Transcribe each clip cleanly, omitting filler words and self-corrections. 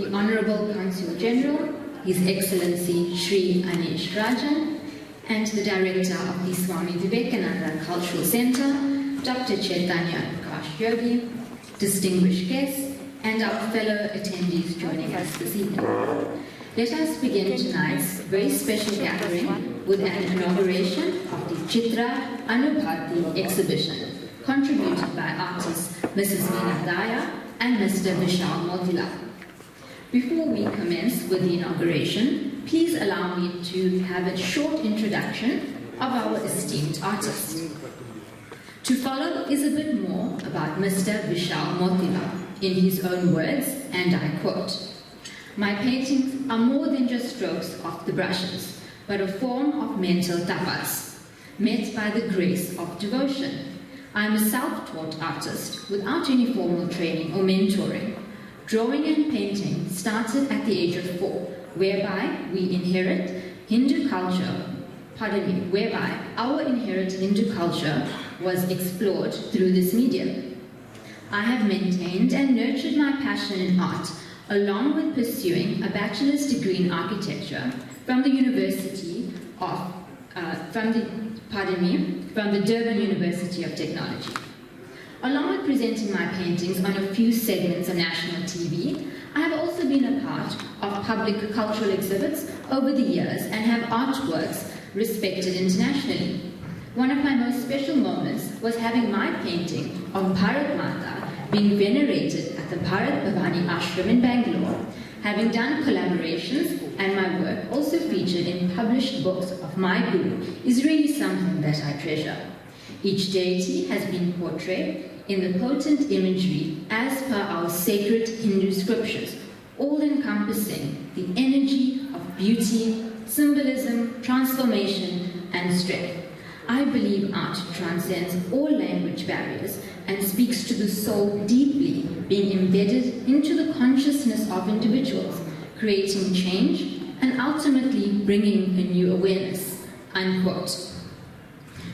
the Honorable Consul General, His Excellency Shri Anish Rajan, and the Director of the Swami Vivekananda Cultural Center, Dr. Chaitanya Prakash Yogi, distinguished guests, and our fellow attendees joining us this evening. Let us begin tonight's very special gathering with an inauguration of the Chitra Anubhati exhibition, contributed by artists Mrs. Meena Daya and Mr. Vishal Motilal. Before we commence with the inauguration, please allow me to have a short introduction of our esteemed artist. To follow is a bit more about Mr. Vishal Motilal, in his own words, and I quote, "My paintings are more than just strokes of the brushes, but a form of mental tapas, met by the grace of devotion. I am a self-taught artist without any formal training or mentoring. Drawing and painting started at the age of 4, whereby our inherent Hindu culture was explored through this medium. I have maintained and nurtured my passion in art, along with pursuing a bachelor's degree in architecture from the Durban University of Technology. Along with presenting my paintings on a few segments of national TV, I have also been a part of public cultural exhibits over the years and have artworks respected internationally. One of my most special moments was having my painting of Bharat Mata being venerated at the Bharat Bhavani Ashram in Bangalore. Having done collaborations and my work also featured in published books of my guru is really something that I treasure. Each deity has been portrayed in the potent imagery as per our sacred Hindu scriptures, all encompassing the energy of beauty, symbolism, transformation, and strength. I believe art transcends all language barriers and speaks to the soul deeply, being embedded into the consciousness of individuals, creating change and ultimately bringing a new awareness." Unquote.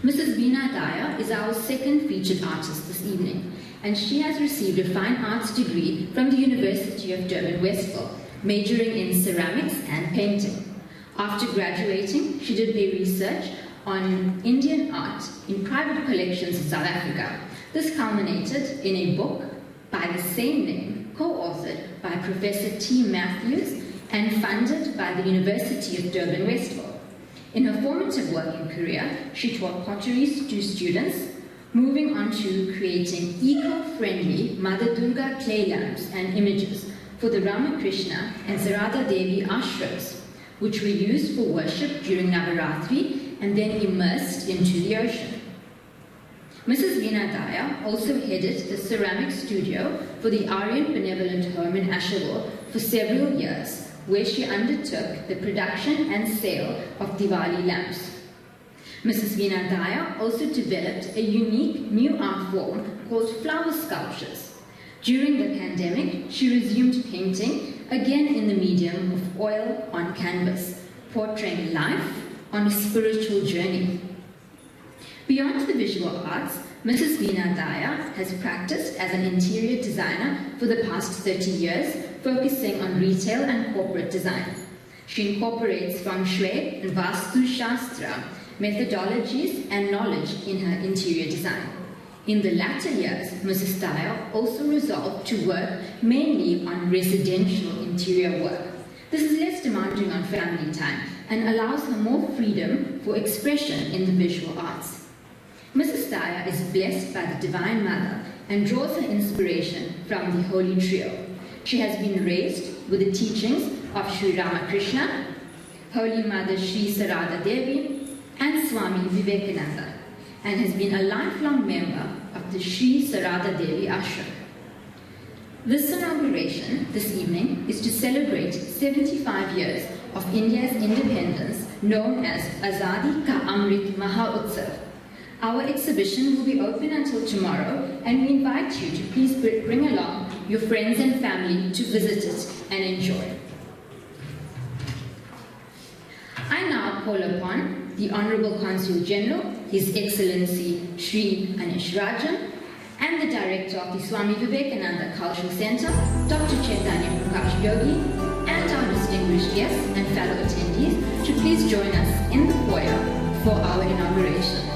Mrs. Meena Daya is our second featured artist this evening, and she has received a fine arts degree from the University of Durban, Westville, majoring in ceramics and painting. After graduating, she did their research on Indian art in private collections in South Africa. This culminated in a book by the same name, co-authored by Professor T. Matthews and funded by the University of Durban, Westville. In her formative working career, she taught pottery to students, moving on to creating eco-friendly Mother Durga clay lamps and images for the Ramakrishna and Sarada Devi ashrams, which were used for worship during Navaratri and then immersed into the ocean. Mrs. Meena Daya also headed the ceramic studio for the Aryan Benevolent Home in Asherville for several years, where she undertook the production and sale of Diwali lamps. Mrs. Meena Daya also developed a unique new art form called flower sculptures. During the pandemic, she resumed painting, again in the medium of oil on canvas, portraying life on a spiritual journey. Beyond the visual arts, Mrs. Meena Daya has practiced as an interior designer for the past 30 years, focusing on retail and corporate design. She incorporates Feng Shui and Vastu Shastra methodologies and knowledge in her interior design. In the latter years, Mrs. Daya also resolved to work mainly on residential interior work. This is less demanding on family time and allows her more freedom for expression in the visual arts. Mrs. Daya is blessed by the Divine Mother and draws her inspiration from the Holy Trio. She has been raised with the teachings of Sri Ramakrishna, Holy Mother Sri Sarada Devi, and Swami Vivekananda, and has been a lifelong member of the Sri Sarada Devi Ashram. This inauguration this evening is to celebrate 75 years of India's independence, known as Azadi Ka Amrit Maha Utsav. Our exhibition will be open until tomorrow, and we invite you to please bring along your friends and family to visit it and enjoy. I now call upon the Honorable Consul General, His Excellency Shri Anish Rajan, and the director of the Swami Vivekananda Cultural Center, Dr. Chaitanya Prakash Yogi, and our distinguished guests and fellow attendees to please join us in the foyer for our inauguration.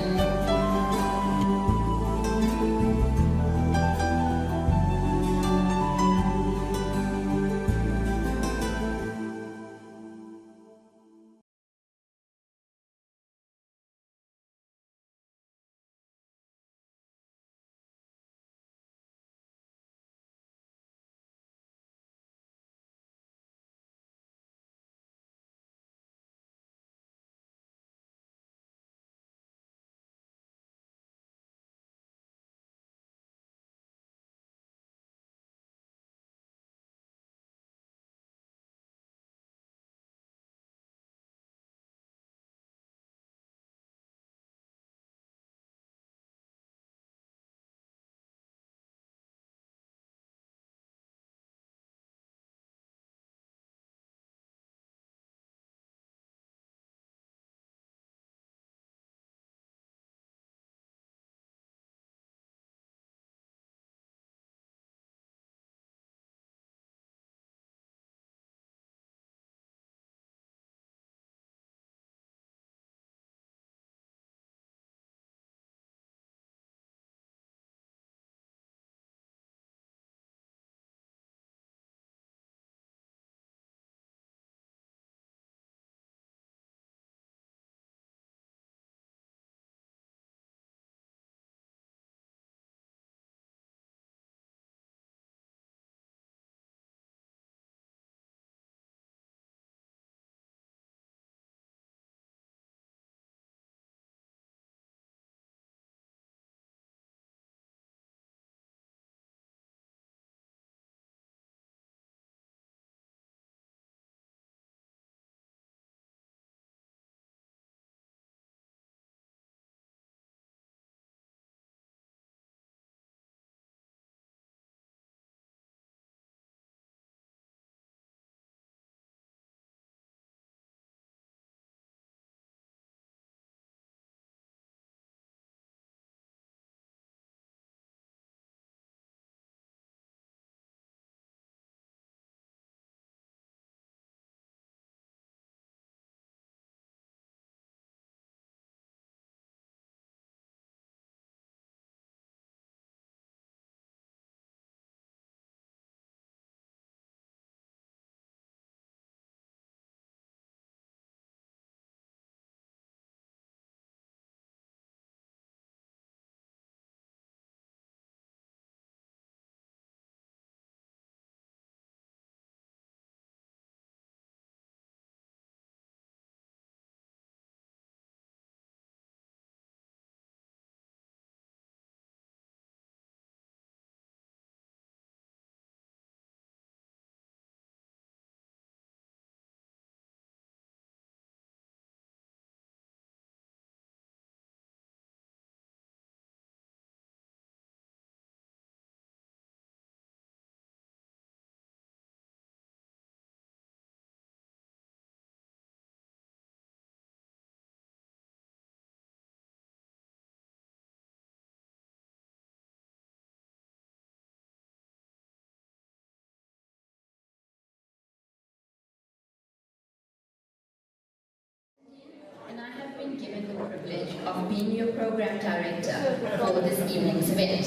And I have been given the privilege of being your program director for this evening's event.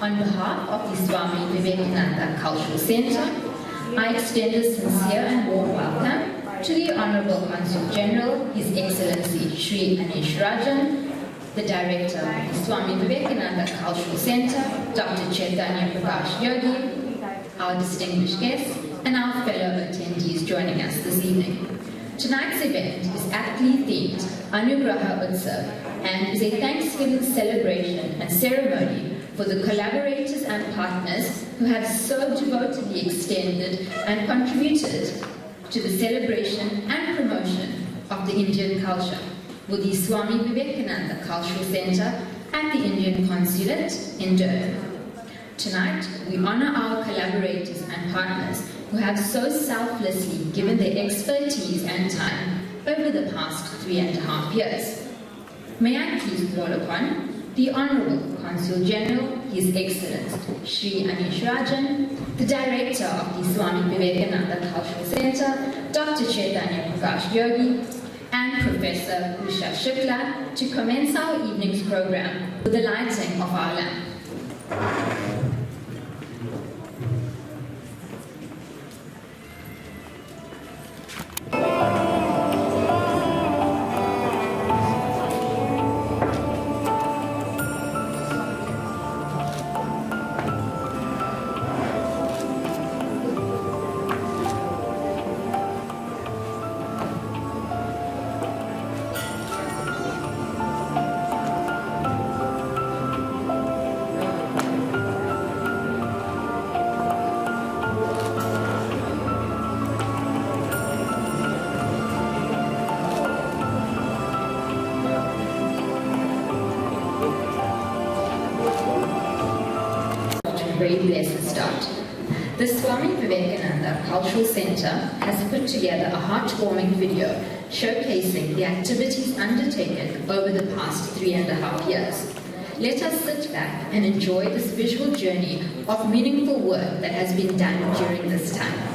On behalf of the Swami Vivekananda Cultural Center, I extend a sincere and warm welcome to the Honorable Consul General, His Excellency Shri Anish Rajan, the Director of the Swami Vivekananda Cultural Center, Dr. Chaitanya Prakash Yogi, our distinguished guests, and our fellow attendees joining us this evening. Tonight's event is aptly themed Anugrah Utsav and is a Thanksgiving celebration and ceremony for the collaborators and partners who have so devotedly extended and contributed to the celebration and promotion of the Indian culture with the Swami Vivekananda Cultural Center at the Indian Consulate in Durban. Tonight, we honor our collaborators and partners who have so selflessly given their expertise and time over the past 3.5 years. May I please call upon the Honorable Consul General, His Excellency Shri Anish Rajan, the Director of the Swami Vivekananda Cultural Center, Dr. Chaitanya Prakash Yogi, and Professor Usha Shukla to commence our evening's program with the lighting of our lamp. Very blessed start. The Swami Vivekananda Cultural Center has put together a heartwarming video showcasing the activities undertaken over the past 3.5 years. Let us sit back and enjoy this visual journey of meaningful work that has been done during this time.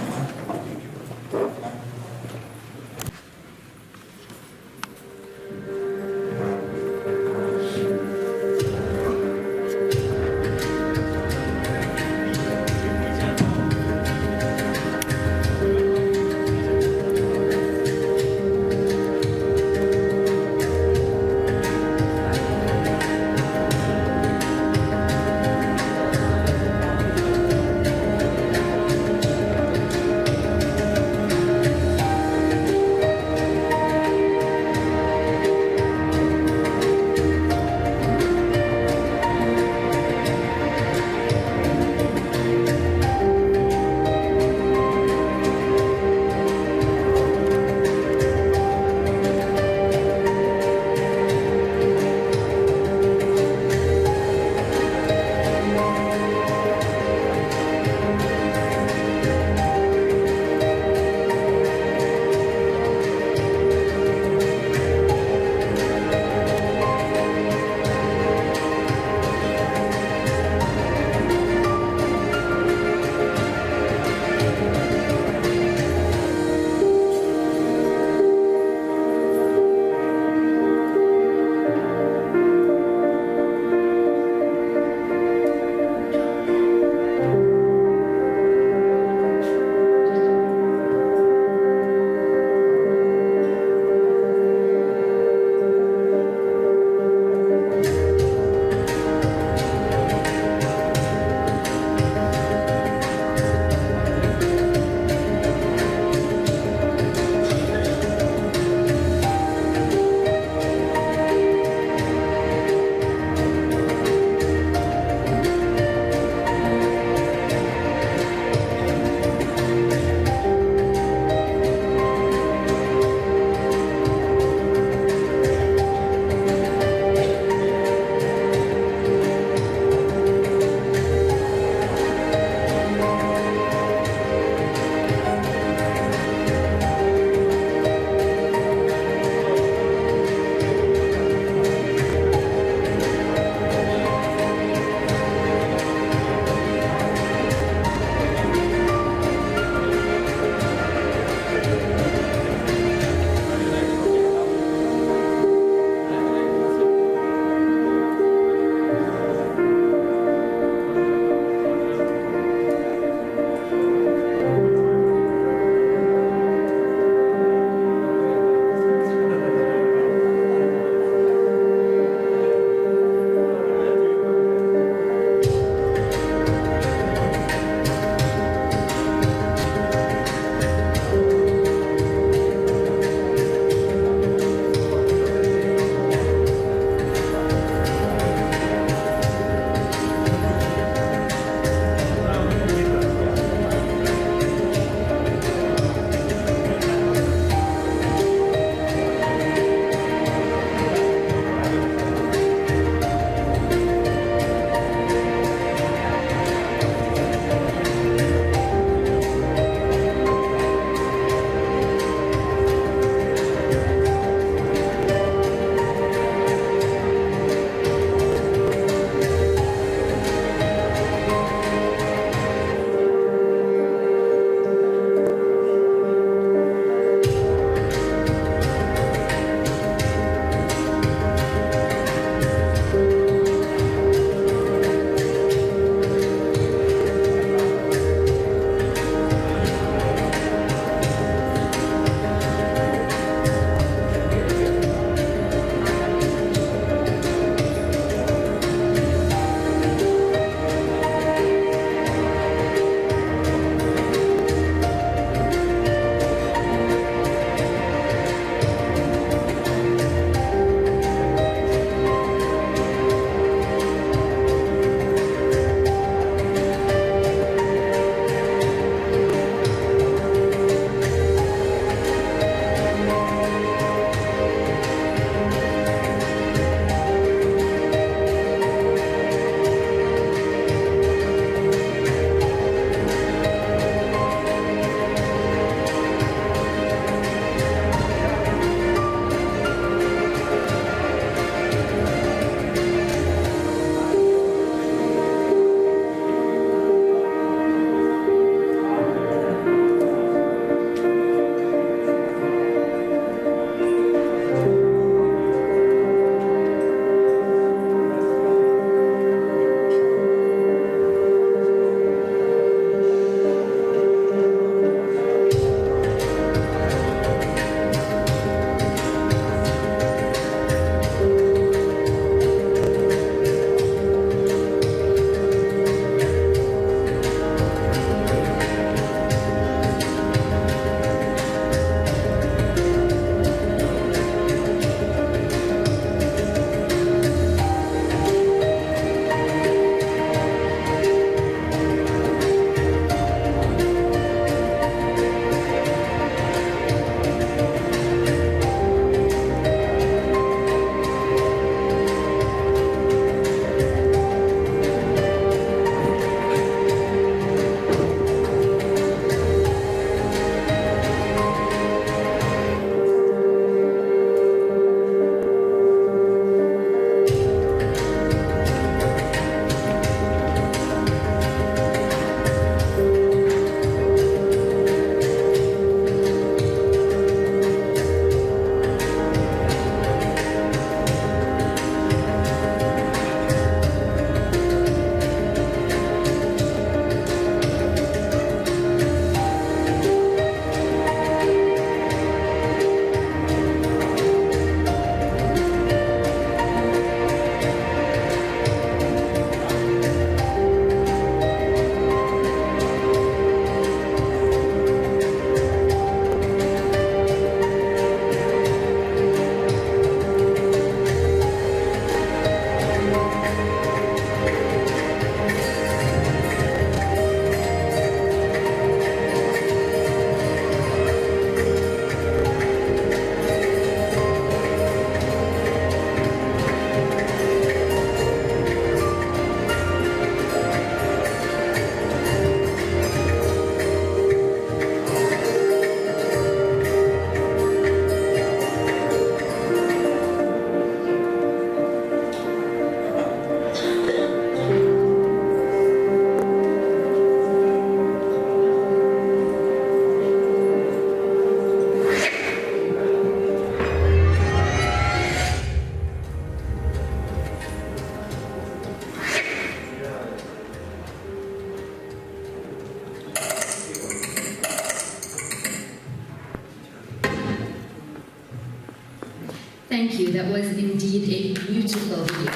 Thank you, that was indeed a beautiful video.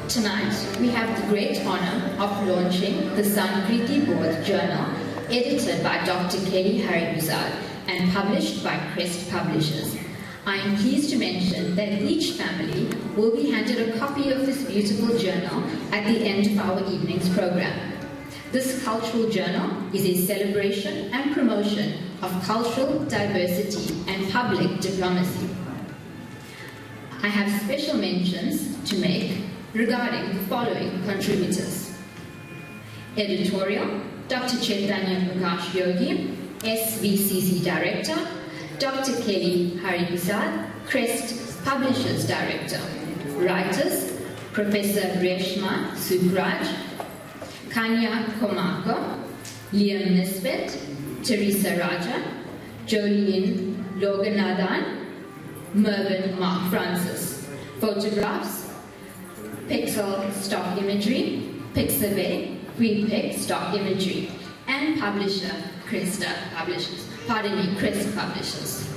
Tonight, we have the great honor of launching the Sanskrit Board Journal, edited by Dr. Kelly Harry-Buzard and published by Crest Publishers. I am pleased to mention that each family will be handed a copy of this beautiful journal at the end of our evening's program. This cultural journal is a celebration and promotion of cultural diversity and public diplomacy. I have special mentions to make regarding the following contributors. Editorial, Dr. Chaitanya Prakash Yogi, SVCC Director, Dr. Kelly Haribusad, Crest Publishers Director. Writers, Professor Reshma Sukraj, Kanya Komako, Liam Nisbet, Teresa Raja, Jolene Loganathan, Mervyn Mark Francis. Photographs, Pixel Stock Imagery, Pixabay, Freepix Stock Imagery, and publisher Crest Publishers. Crest Publishers.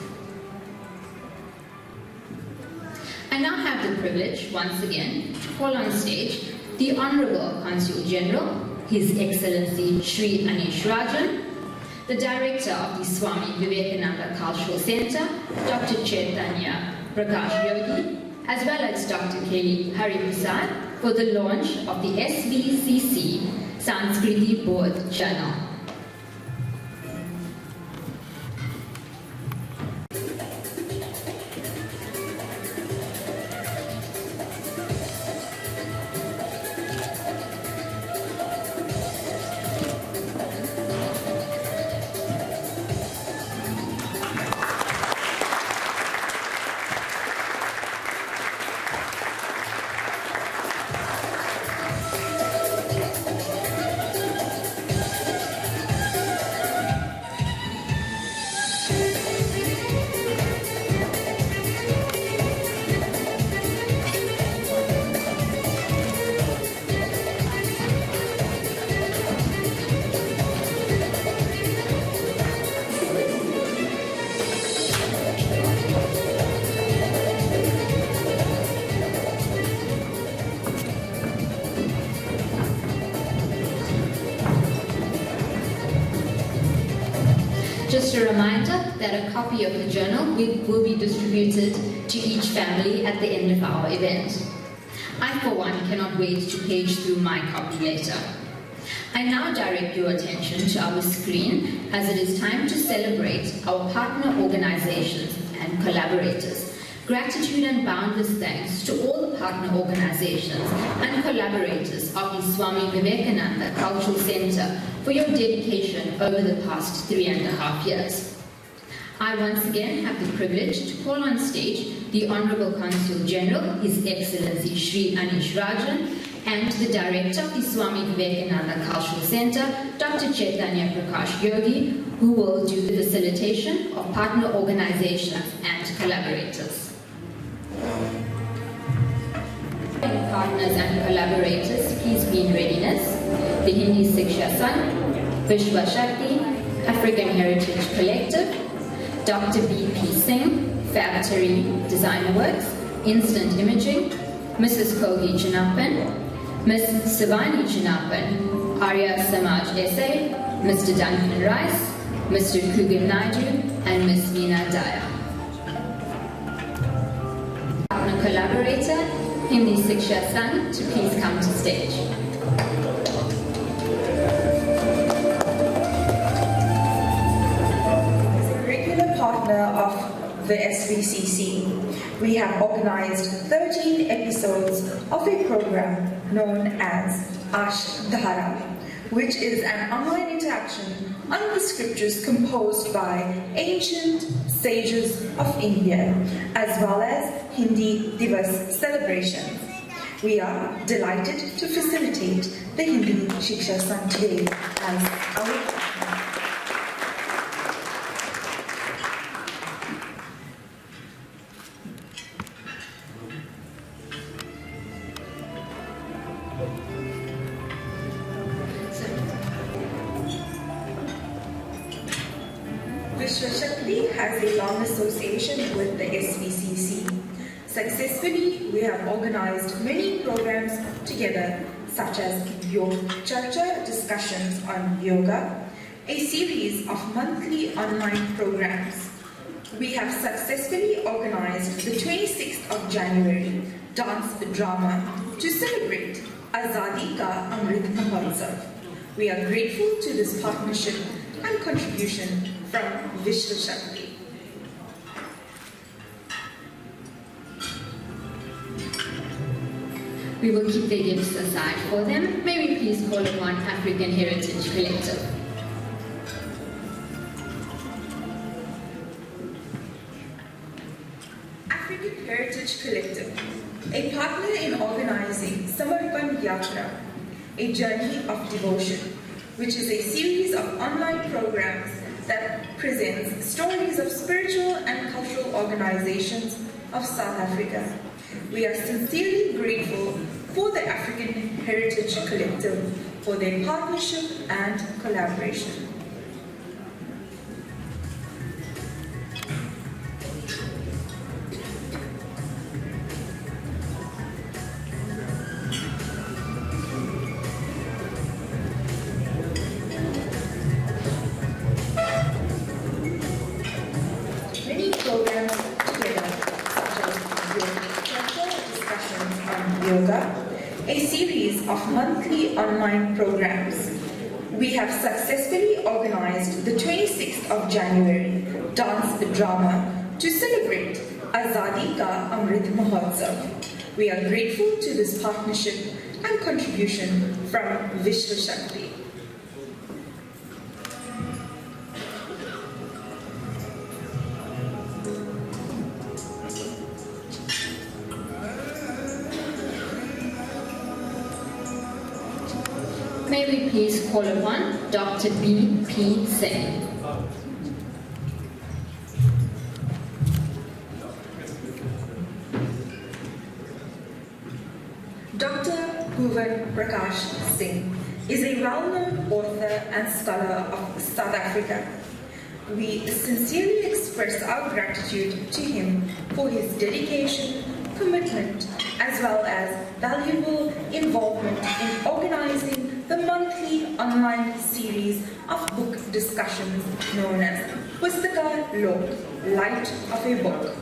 I now have the privilege, once again, to call on stage the Honorable Consul General, His Excellency Shri Anish Rajan, the Director of the Swami Vivekananda Cultural Center, Dr. Chaitanya Prakash Yogi, as well as Dr. Kelly Haribusad for the launch of the SVCC Sanskriti Board Journal. Just a reminder that a copy of the journal will be distributed to each family at the end of our event. I, for one, cannot wait to page through my copy later. I now direct your attention to our screen as it is time to celebrate our partner organizations and collaborators. Gratitude and boundless thanks to all the partner organizations and collaborators of the Swami Vivekananda Cultural Center for your dedication over the past 3.5 years. I once again have the privilege to call on stage the Honorable Consul General, His Excellency Shri Anish Rajan, and the Director of the Swami Vivekananda Cultural Center, Dr. Chaitanya Prakash Yogi, who will do the facilitation of partner organizations and collaborators. Partners and collaborators, please be in readiness. The Hindi Siksha Sangh, Vishwa Shakti, African Heritage Collective, Dr. B.P. Singh, Factory Designer Works, Instant Imaging, Mrs. Kogi Chinapan, Ms. Sivani Chinapan, Arya Samaj SA, Mr. Duncan Rice, Mr. Kugan Naidu, and Ms. Veena Daya. Partner collaborator, Hindi Siksha Sangh, to please come to stage. As a regular partner of the SVCC, we have organized 13 episodes of a program known as Ashdhara, which is an online interaction on the scriptures composed by ancient sages of India, as well as Hindi Divas celebrations. We are delighted to facilitate the Hindi Shiksha Sangh today as our partner. Vishwashakti has a long association with the SVCC. Successfully, we have organized many programs together, such as Yoga Charcha discussions on yoga, a series of monthly online programs. We have successfully organized the 26th of January dance drama to celebrate Azadi Ka Amrit Mahotsav. We are grateful to this partnership and contribution from Vishwashakti. We will keep their gifts aside for them. May we please call upon African Heritage Collective. African Heritage Collective, a partner in organizing Samarpan Yatra, a journey of devotion, which is a series of online programs that presents stories of spiritual and cultural organizations of South Africa. We are sincerely grateful for the African Heritage Collective for their partnership and collaboration. Many programs together, such as discussions on yoga, a series of monthly online programs. We have successfully organized the 26th of January dance drama to celebrate Azadi Ka Amrit Mahotsav. We are grateful to this partnership and contribution from Vishwashakti. May we please call upon Dr. B.P. Singh. Dr. Bhuvan Prakash Singh is a well-known author and scholar of South Africa. We sincerely express our gratitude to him for his dedication, commitment, as well as valuable involvement in organizing the monthly online series of book discussions known as Pustaka Lok, Light of a Book.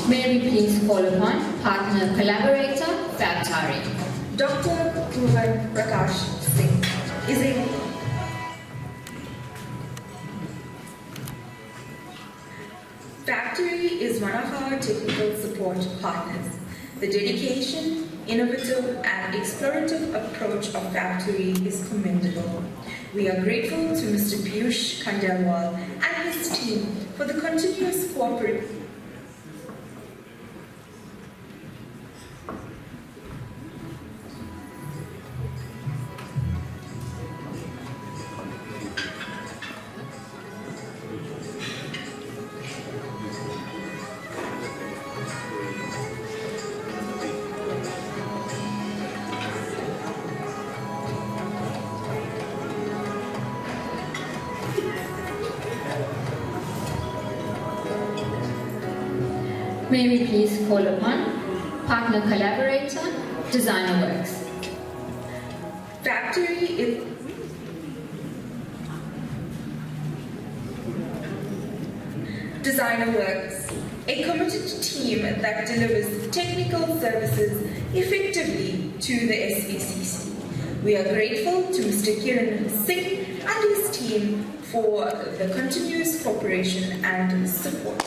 May we please call upon partner collaborator Factory. Dr. Bhuvan Prakash Singh is a Factory is one of our technical support partners. The dedication, innovative and explorative approach of Factory is commendable. We are grateful to Mr. Piyush Khandelwal and his team for the continuous cooperation. May we please call upon partner collaborator Designer Works. Factory is Designer Works, a committed team that delivers technical services effectively to the SVCC. We are grateful to Mr. Kiran Singh and his team for the continuous cooperation and support.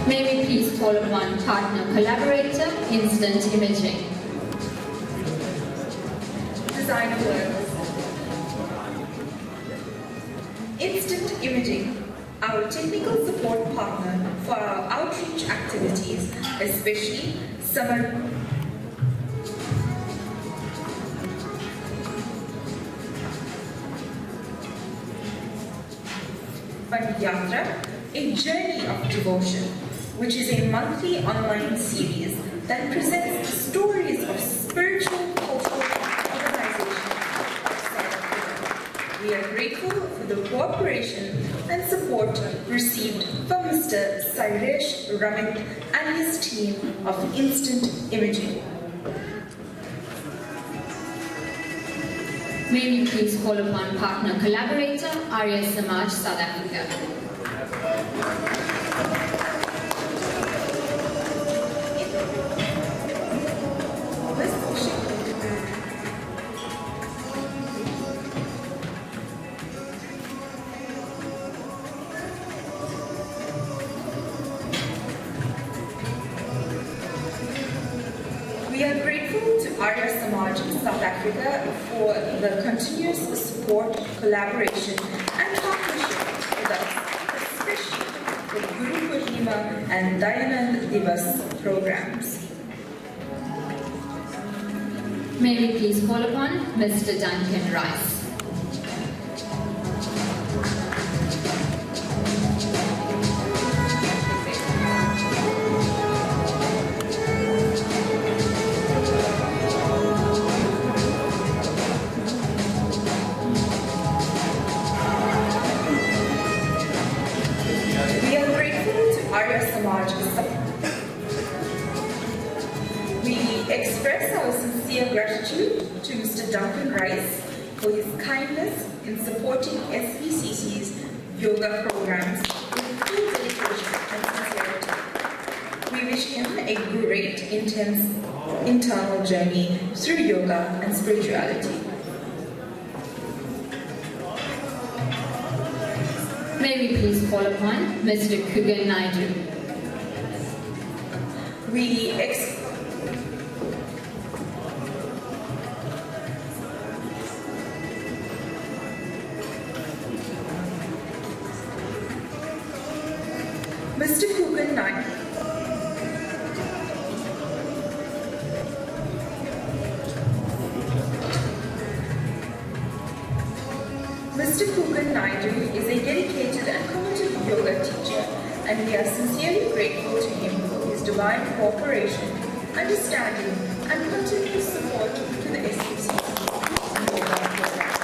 May we please call upon partner collaborator, Instant Imaging. Designer works. Instant Imaging, our technical support partner for our outreach activities, especially summer. Yatra, a journey of devotion, which is a monthly online series that presents stories of spiritual, cultural organizations. We are grateful for the cooperation and support received from Mr. Sairesh Ramit and his team of Instant Imaging. May we please call upon partner collaborator, Arya Samaj, South Africa. We are grateful to Arya Samaj South Africa for the continuous support, collaboration and partnership with us, especially with Guru Purnima and Dayanand Divas programs. May we please call upon Mr. Duncan Rice. Express our sincere gratitude to Mr. Duncan Rice for his kindness in supporting SBCC's yoga programs with full dedication and sincerity. We wish him a great, intense, internal journey through yoga and spirituality. May we please call upon Mr. Kugan Naidu. Mr. Kugan Naidu. Mr. Kugan Naidu is a dedicated and committed yoga teacher, and we are sincerely grateful to him for his divine cooperation, understanding, and continuous support to the SBCC yoga program.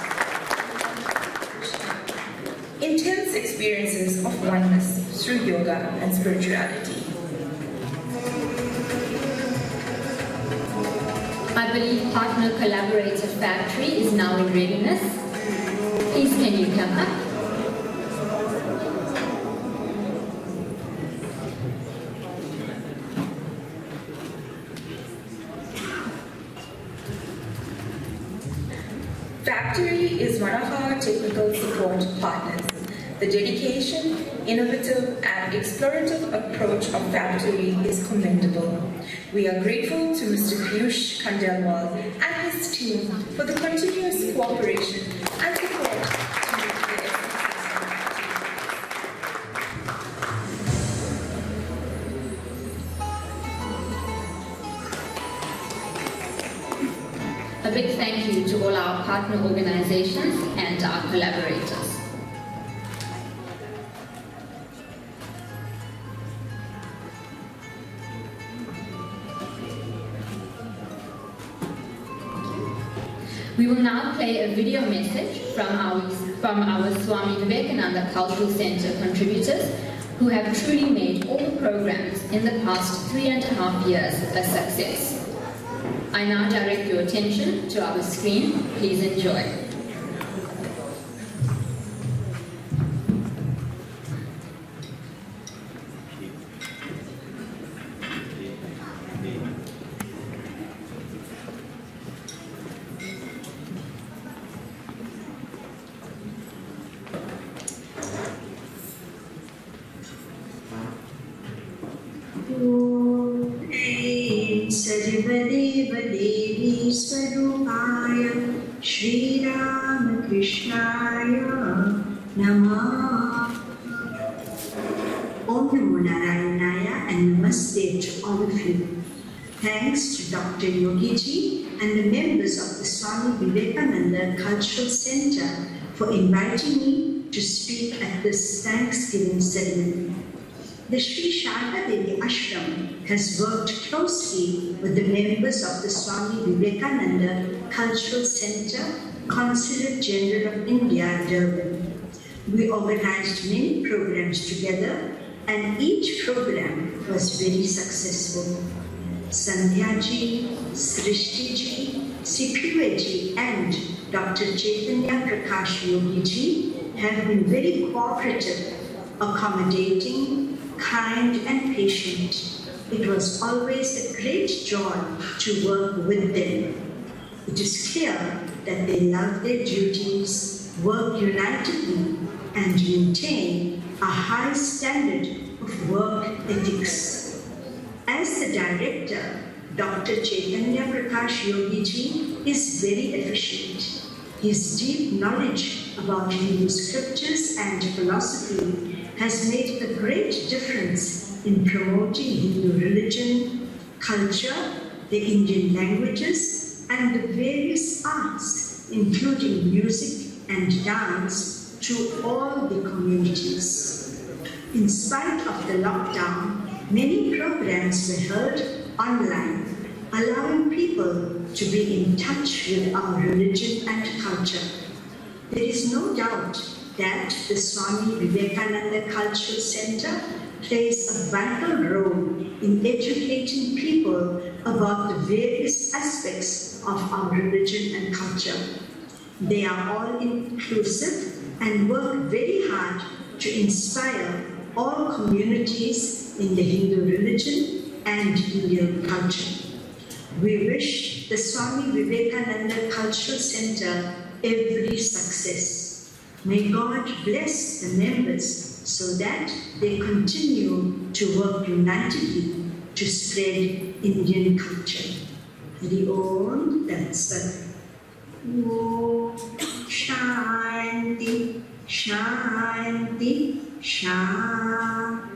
Intense experiences of oneness through yoga and spirituality. I believe partner collaborator factory is now in readiness. Please can you come up? Factory is one of our technical support partners. The dedication, innovative and explorative approach of Factory is commendable. We are grateful to Mr. Piyush Khandelwal and his team for the continuous cooperation and support to the A big thank you to all our partner organizations and our collaborators. We will now play a video message from our Swami Vivekananda Cultural Center contributors who have truly made all the programs in the past 3.5 years a success. I now direct your attention to our screen. Please enjoy. Sarvadeva Devi Swarupaya Shri Ramakrishnaya Namah. Om Namo Narayanaya and Namaste to all of you. Thanks to Dr. Yogiji and the members of the Swami Vivekananda Cultural Center for inviting me to speak at this Thanksgiving ceremony. The Sri Sharda Devi Ashram has worked closely with the members of the Swami Vivekananda Cultural Center, Consulate General of India, Durban. We organized many programs together and each program was very successful. Sandhyaji, Srishtiji, Sipiweji and Dr. Chaitanya Prakash Yogiji have been very cooperative, accommodating, kind and patient. It was always a great joy to work with them. It is clear that they love their duties, work unitedly, and maintain a high standard of work ethics. As the director, Dr. Chaitanya Prakash Yogiji is very efficient. His deep knowledge about Hindu scriptures and philosophy has made a great difference in promoting Hindu religion, culture, the Indian languages, and the various arts, including music and dance, to all the communities. In spite of the lockdown, many programs were held online, allowing people to be in touch with our religion and culture. There is no doubt that the Swami Vivekananda Cultural Center plays a vital role in educating people about the various aspects of our religion and culture. They are all inclusive and work very hard to inspire all communities in the Hindu religion and Indian culture. We wish the Swami Vivekananda Cultural Center every success. May God bless the members so that they continue to work unitedly to spread Indian culture. Hari Om Tat Sat. Om Shanti, Shanti, Shanti.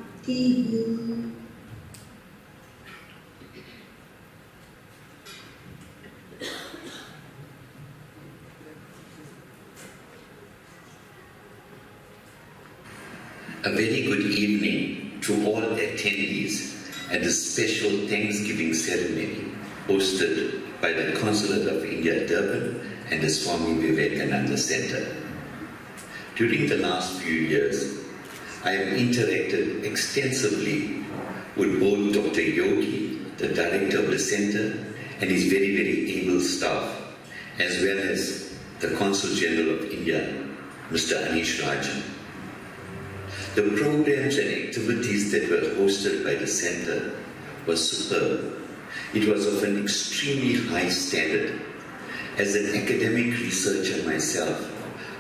A very good evening to all attendees at the special Thanksgiving ceremony hosted by the Consulate of India, Durban and the Swami Vivekananda Center. During the last few years, I have interacted extensively with both Dr. Yogi, the director of the center, and his very, very able staff, as well as the Consul General of India, Mr. Anish Rajan. The programs and activities that were hosted by the center were superb. It was of an extremely high standard. As an academic researcher myself,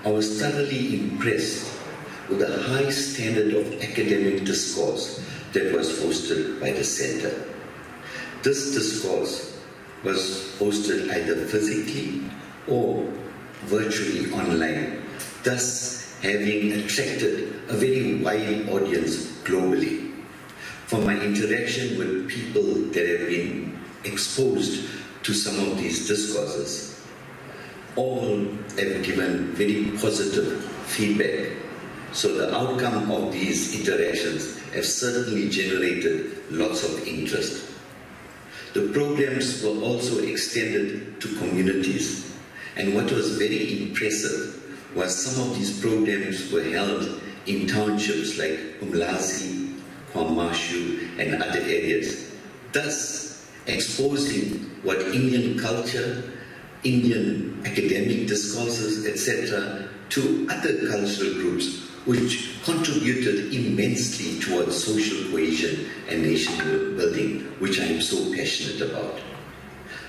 I was thoroughly impressed with the high standard of academic discourse that was hosted by the center. This discourse was hosted either physically or virtually online, thus having attracted a very wide audience globally. From my interaction with people that have been exposed to some of these discourses, all have given very positive feedback. So the outcome of these interactions have certainly generated lots of interest. The programs were also extended to communities, and what was very impressive was some of these programs were held in townships like Umlazi, Kwamashu, and other areas, thus exposing what Indian culture, Indian academic discourses, etc., to other cultural groups, which contributed immensely towards social cohesion and nation building, which I am so passionate about.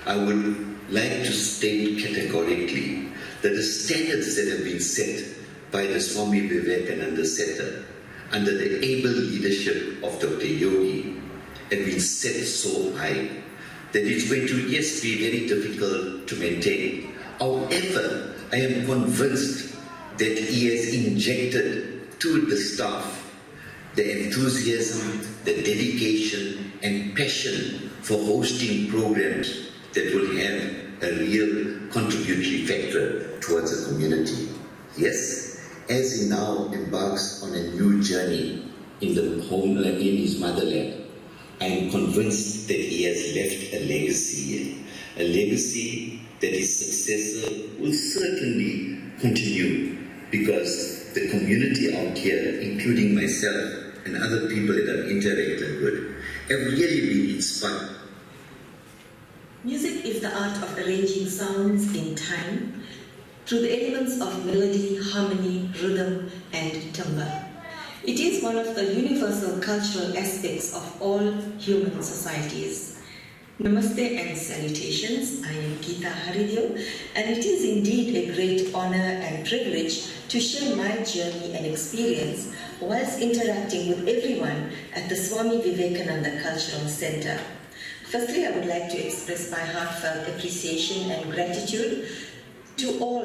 I would like to state categorically that the standards that have been set by the Swami Vivekananda Center under the able leadership of Dr. Yogi have been set so high that it's going to, yes, be very difficult to maintain. However, I am convinced that he has injected to the staff the enthusiasm, the dedication and passion for hosting programs that will have a real contributory factor towards the community. Yes, as he now embarks on a new journey in the homeland, in his motherland, I am convinced that he has left a legacy that his successor will certainly continue, because the community out here, including myself and other people that I've interacted with, have really been inspired. Music is the art of arranging sounds in time through the elements of melody, harmony, rhythm, and timbre. It is one of the universal cultural aspects of all human societies. Namaste and salutations. I am Geeta Harideo, and it is indeed a great honor and privilege to share my journey and experience whilst interacting with everyone at the Swami Vivekananda Cultural Center. Firstly, I would like to express my heartfelt appreciation and gratitude to all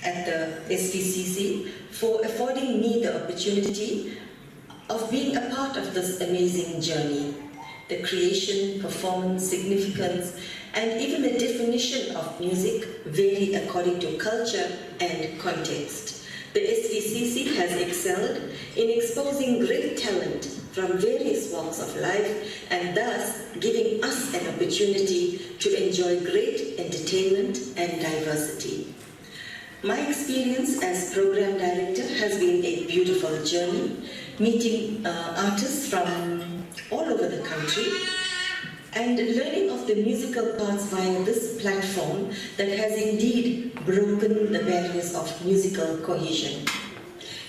at the SVCC for affording me the opportunity of being a part of this amazing journey. The creation, performance, significance, and even the definition of music vary according to culture and context. The SVCC has excelled in exposing great talent from various walks of life and thus giving us an opportunity to enjoy great entertainment and diversity. My experience as program director has been a beautiful journey, meeting artists from all over the country and learning of the musical parts via this platform that has indeed broken the barriers of musical cohesion.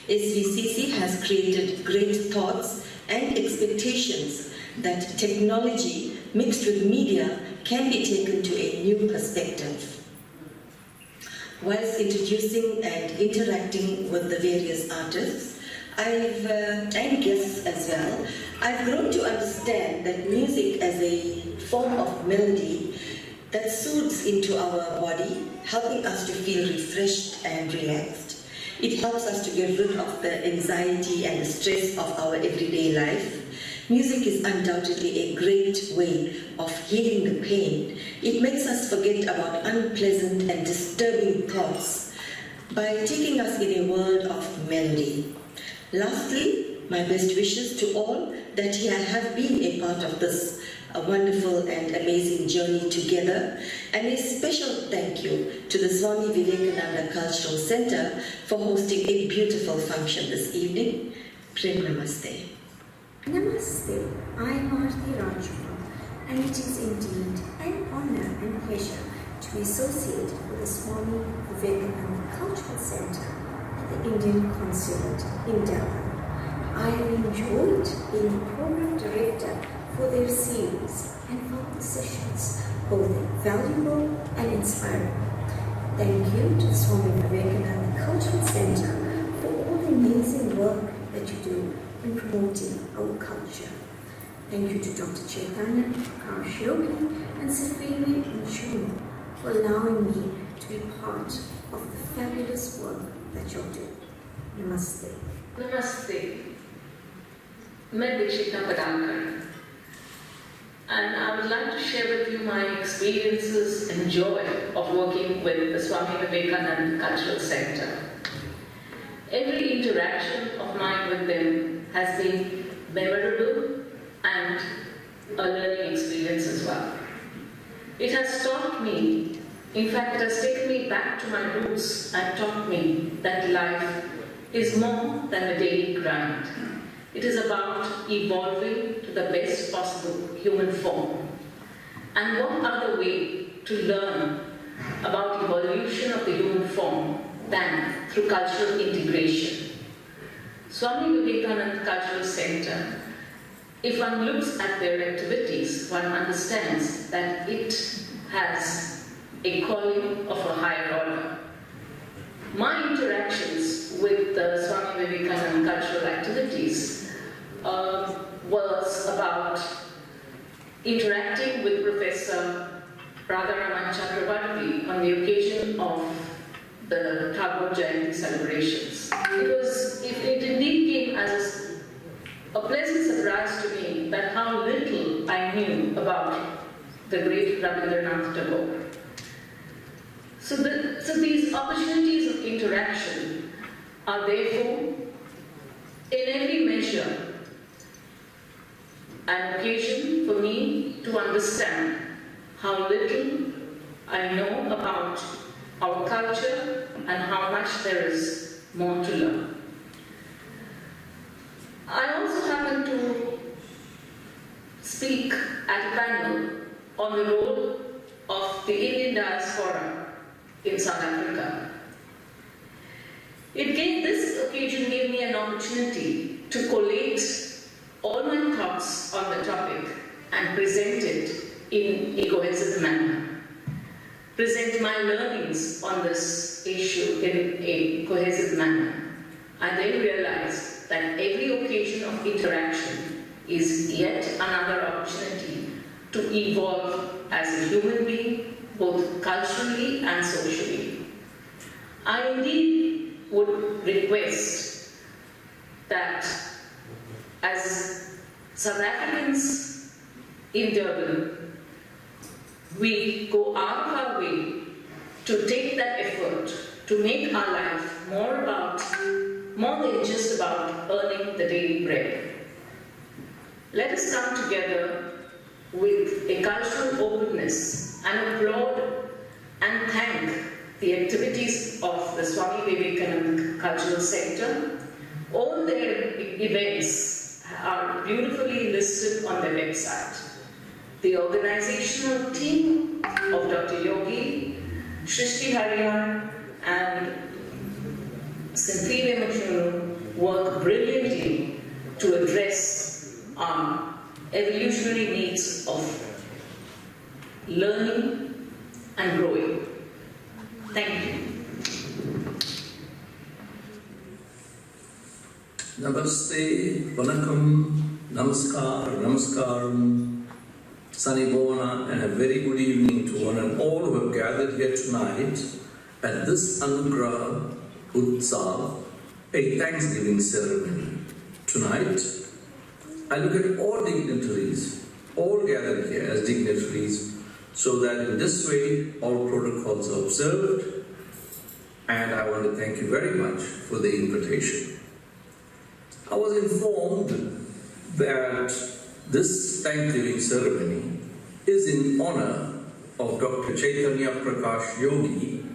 SVCC has created great thoughts and expectations that technology mixed with media can be taken to a new perspective. Whilst introducing and interacting with the various artists, and guests as well, I've grown to understand that music as a form of melody that soothes into our body, helping us to feel refreshed and relaxed. It helps us to get rid of the anxiety and the stress of our everyday life. Music is undoubtedly a great way of healing the pain. It makes us forget about unpleasant and disturbing thoughts by taking us in a world of melody. Lastly, my best wishes to all that have been a part of this wonderful and amazing journey together, and a special thank you to the Swami Vivekananda Cultural Center for hosting a beautiful function this evening. Prem Namaste. Namaste, I am Aarti Rajpal, and it is indeed an honor and pleasure to be associated with the Swami Vivekananda Cultural Center at the Indian Consulate in Durban. I have enjoyed being the program director for their series and found the sessions both valuable and inspiring. Thank you to the Swami Vivekananda Cultural Center for all the amazing work that you do in promoting our culture. Thank you to Dr. Chaitanya, Prakash Yogi, and Safiri Nshunu for allowing me to be part of the fabulous work that you're doing. Namaste. Namaste. मैं दीक्षिता पदानकर, and I would like to share with you my experiences and joy of working with the Swami Vivekananda Cultural Center. Every interaction of mine with them has been memorable and a learning experience as well. It has taught me, in fact, it has taken me back to my roots and taught me that life is more than a daily grind. It is about evolving to the best possible human form. And what other way to learn about evolution of the human form than through cultural integration. Swami Vivekananda Cultural Center, if one looks at their activities, one understands that it has a calling of a higher order. My interactions with the Swami Vivekananda cultural activities was about interacting with Professor Radharaman Chakrabarti on the occasion of the Tagore Jayanti celebrations. It indeed came as a pleasant surprise to me that how little I knew about the great Rabindranath Tagore. So these opportunities of interaction are therefore, in every measure, an occasion for me to understand how little I know about our culture and how much there is more to learn. I also happen to speak at a panel on the role of the Indian diaspora in South Africa. This occasion gave me an opportunity to collate all my thoughts on the topic and present it in a cohesive manner. Present my learnings on this issue in a cohesive manner. I then realized that every occasion of interaction is yet another opportunity to evolve as a human being, both culturally and socially. I indeed would request that as South Africans in Durban, we go out of our way to take that effort to make our life more than just about earning the daily bread. Let us come together with a cultural openness and applaud and thank the activities of the Swami Vivekananda Cultural Center. All their events are beautifully listed on their website. The organizational team of Dr. Yogi, Shrishti Harihar, and Cynthia Machunu work brilliantly to address our evolutionary needs of learning and growing. Thank you. Namaste, Vanakkam, Namaskar, Namaskaram, Sanibona, and a very good evening to one and all who have gathered here tonight at this Anugrah Utsav, a Thanksgiving ceremony. Tonight, I look at all dignitaries, all gathered here as dignitaries, so that in this way all protocols are observed, and I want to thank you very much for the invitation. I was informed that this Thanksgiving ceremony is in honor of Dr. Chaitanya Prakash Yogi,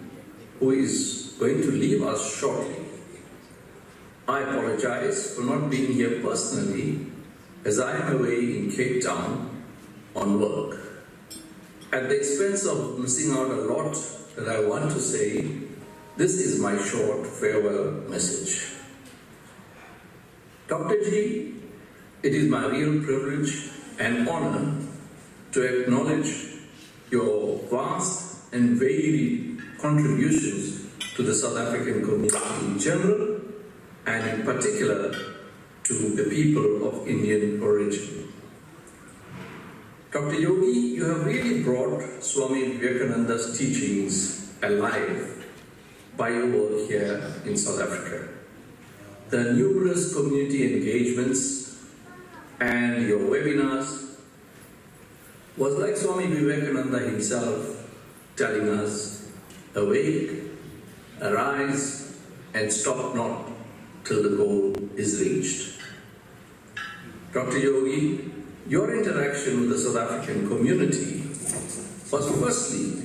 who is going to leave us shortly. I apologize for not being here personally, as I am away in Cape Town on work. At the expense of missing out a lot that I want to say, this is my short farewell message. Dr. Ji, it is my real privilege and honor to acknowledge your vast and varied contributions to the South African community in general, and in particular to the people of Indian origin. Dr. Yogi, you have really brought Swami Vivekananda's teachings alive by your work here in South Africa. The numerous community engagements and your webinars was like Swami Vivekananda himself telling us, awake, arise, and stop not till the goal is reached. Dr. Yogi, your interaction with the South African community was firstly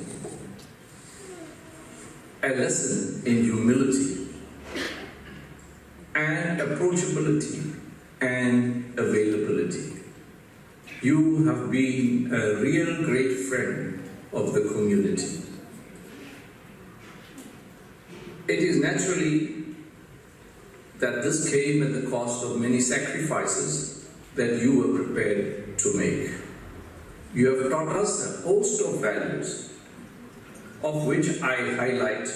a lesson in humility and approachability and availability. You have been a real great friend of the community. It is naturally that this came at the cost of many sacrifices that you were prepared to make. You have taught us a host of values, of which I highlight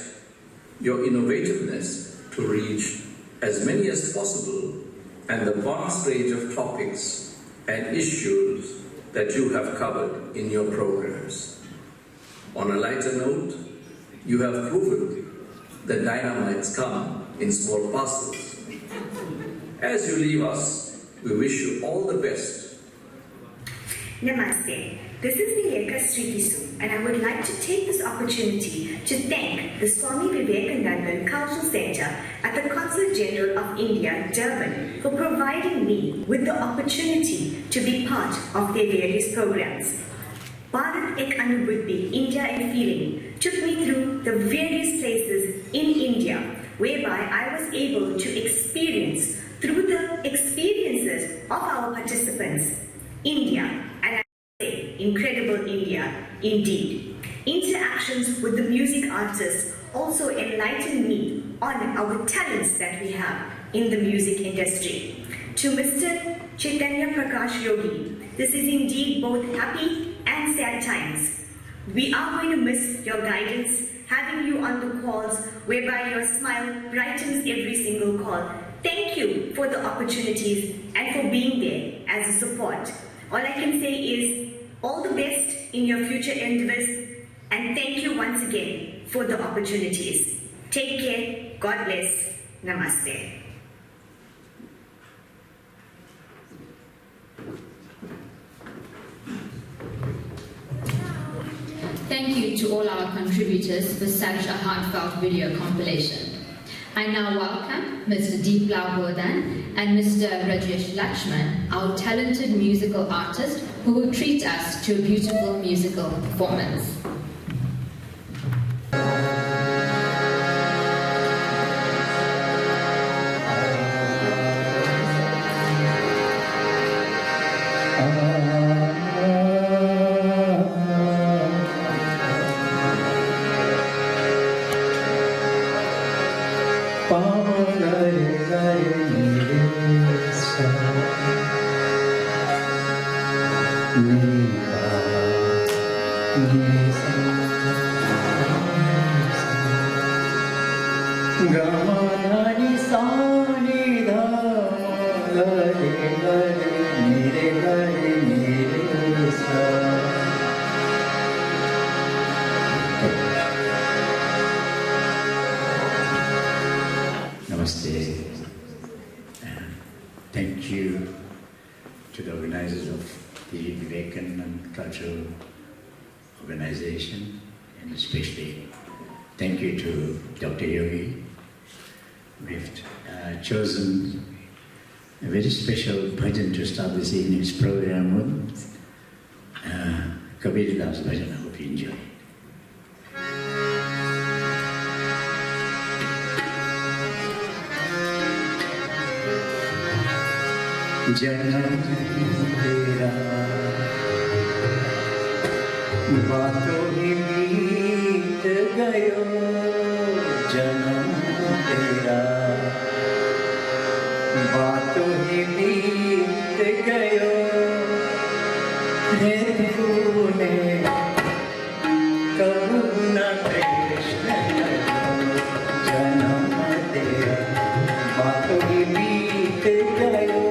your innovativeness to reach as many as possible and the vast range of topics and issues that you have covered in your programs. On a lighter note, you have proven that dynamites come in small parcels. As you leave us, we wish you all the best. Namaste. This is Nileka Srikisu, and I would like to take this opportunity to thank the Swami Vivekananda Cultural Center at the Consulate General of India, Durban, for providing me with the opportunity to be part of their various programs. Bharat Ek Anubhuti, India and Feeling, took me through the various places in India, whereby I was able to experience, through the experiences of our participants, India, and incredible India, indeed. Interactions with the music artists also enlightened me on our talents that we have in the music industry. To Mr. Chaitanya Prakash Yogi, this is indeed both happy and sad times. We are going to miss your guidance, having you on the calls, whereby your smile brightens every single call. Thank you for the opportunities and for being there as a support. All I can say is, all the best in your future endeavors, and thank you once again for the opportunities. Take care. God bless. Namaste. Thank you to all our contributors for such a heartfelt video compilation. I now welcome Mr. Deeplau Bodhan and Mr. Rajesh Lakshman, our talented musical artist, who will treat us to a beautiful musical performance. Namaste. Thank you to the organizers of the Vivekananda Cultural Organization, and especially thank you to Dr. Yogi. We've chosen a very special bhajan to start this evening's program with. Kabir Das bhajan. I hope you enjoy. जन्म तेरा बातों ही बीत गयो जन्म तेरा बातों ही बीत गयो हे तूने कबू न कृष्ण जन्म तेरा बातों ही बीत गयो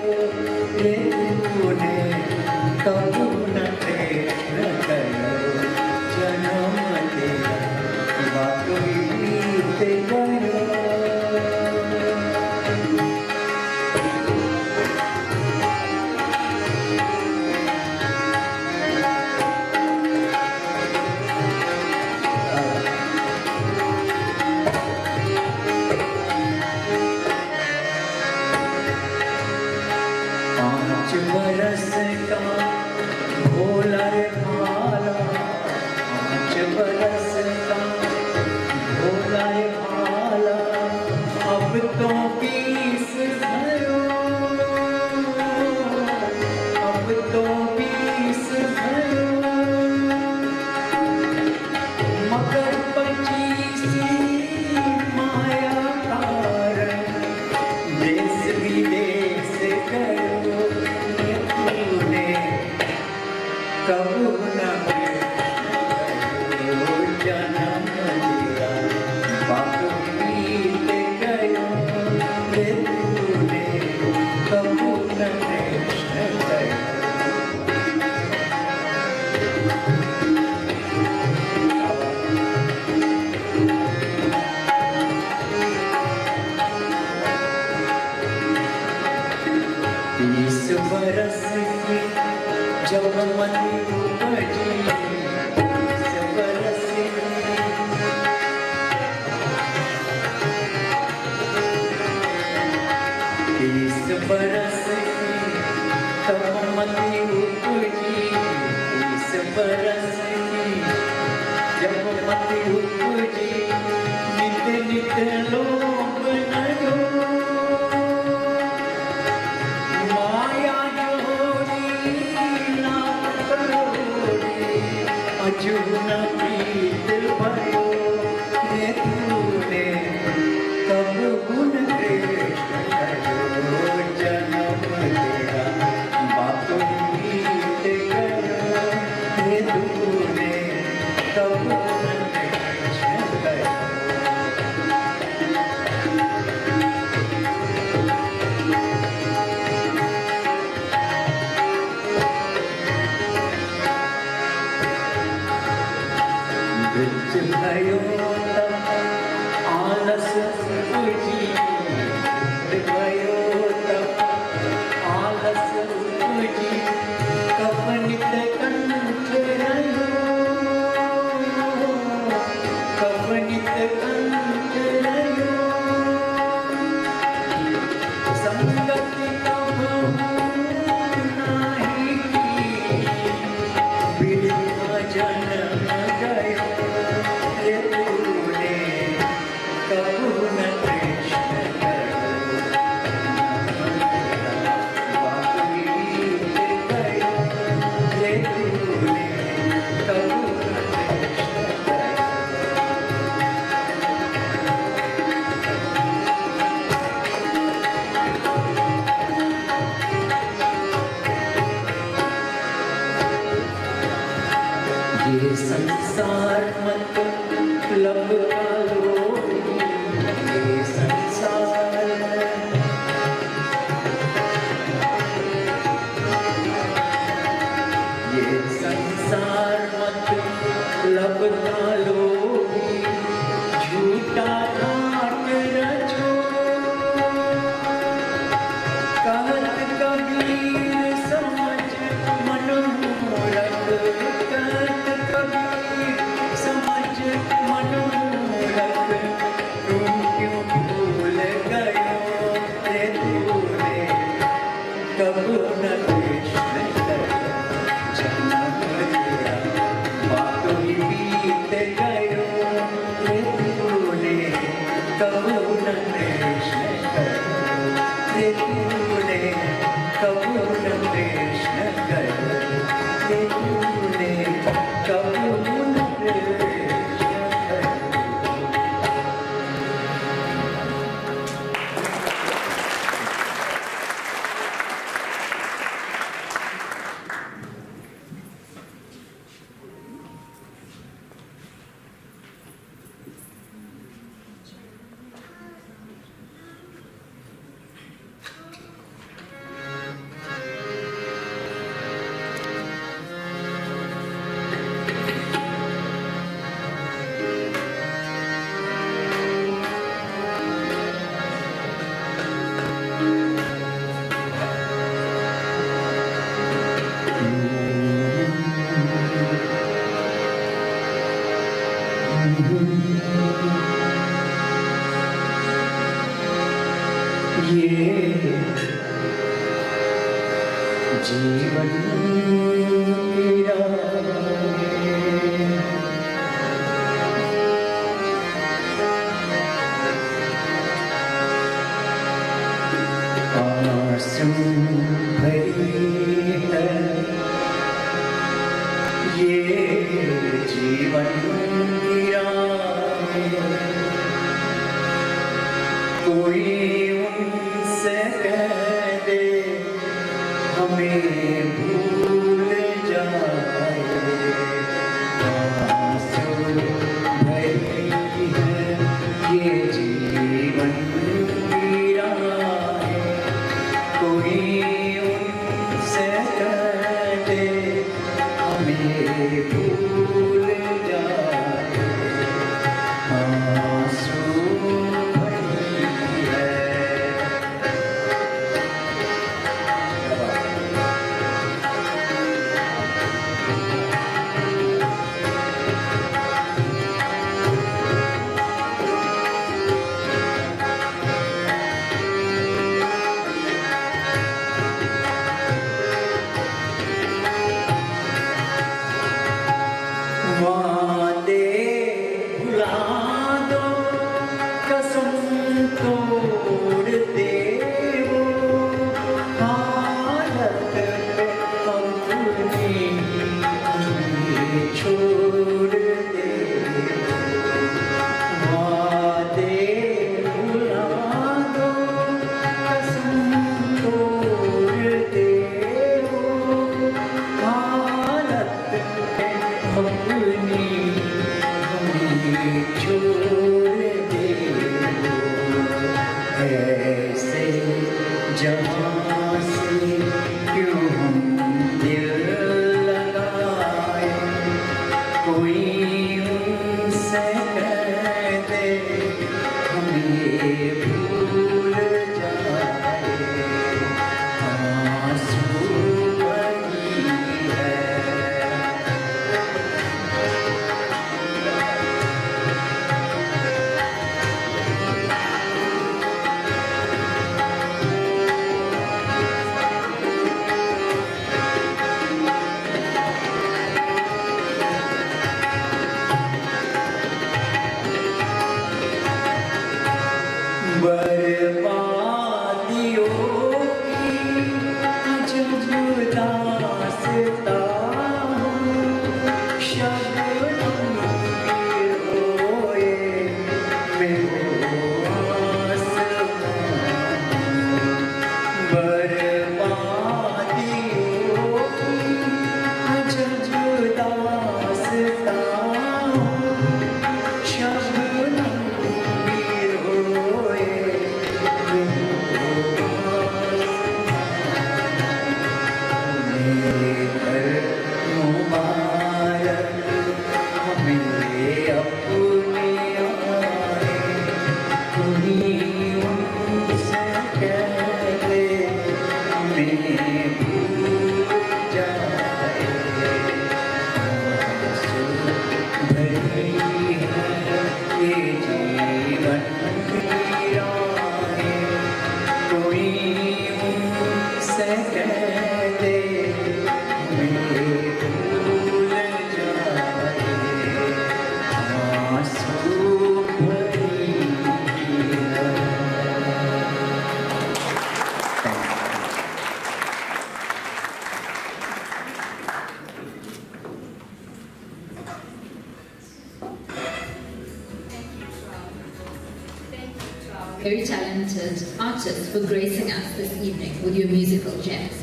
very talented artists for gracing us this evening with your musical gems.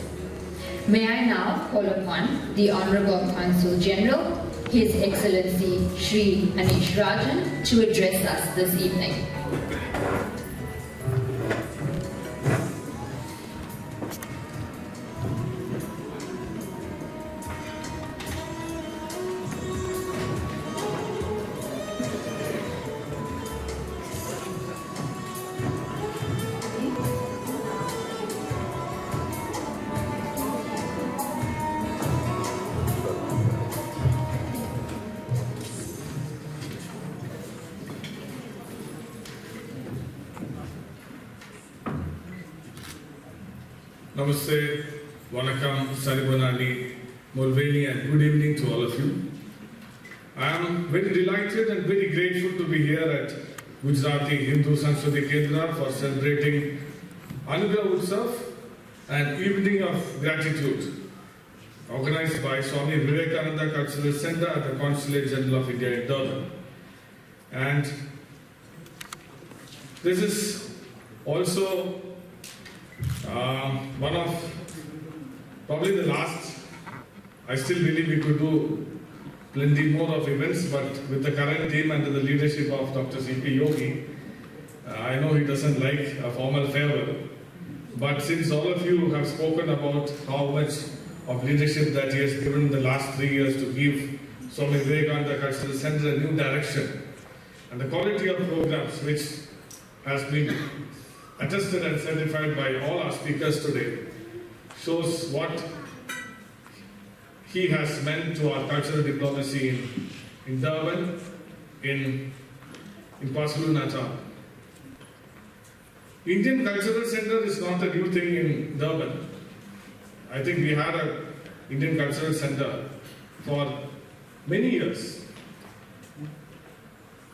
May I now call upon the Honorable Consul General, His Excellency Shri Anish Rajan, to address us this evening. Namaste, Vanakkam, Saribonani, Mulveni, and good evening to all of you. I am very delighted and very grateful to be here at Gujarati Hindu Sanskriti Kendra for celebrating Anugrah Utsav, an evening of gratitude, organized by Swami Vivekananda Cultural Center at the Consulate General of India in Durban. And this is also one of probably the last. I still believe we could do plenty more of events, but with the current team under the leadership of Dr. C.P. Yogi, I know he doesn't like a formal farewell, but since all of you have spoken about how much of leadership that he has given in the last 3 years to give Swami Vivekananda Cultural Center a new direction, and the quality of programs which has been attested and certified by all our speakers today, shows what he has meant to our cultural diplomacy in Durban, in KwaZulu-Natal. Indian Cultural Center is not a new thing in Durban. I think we had an Indian Cultural Center for many years.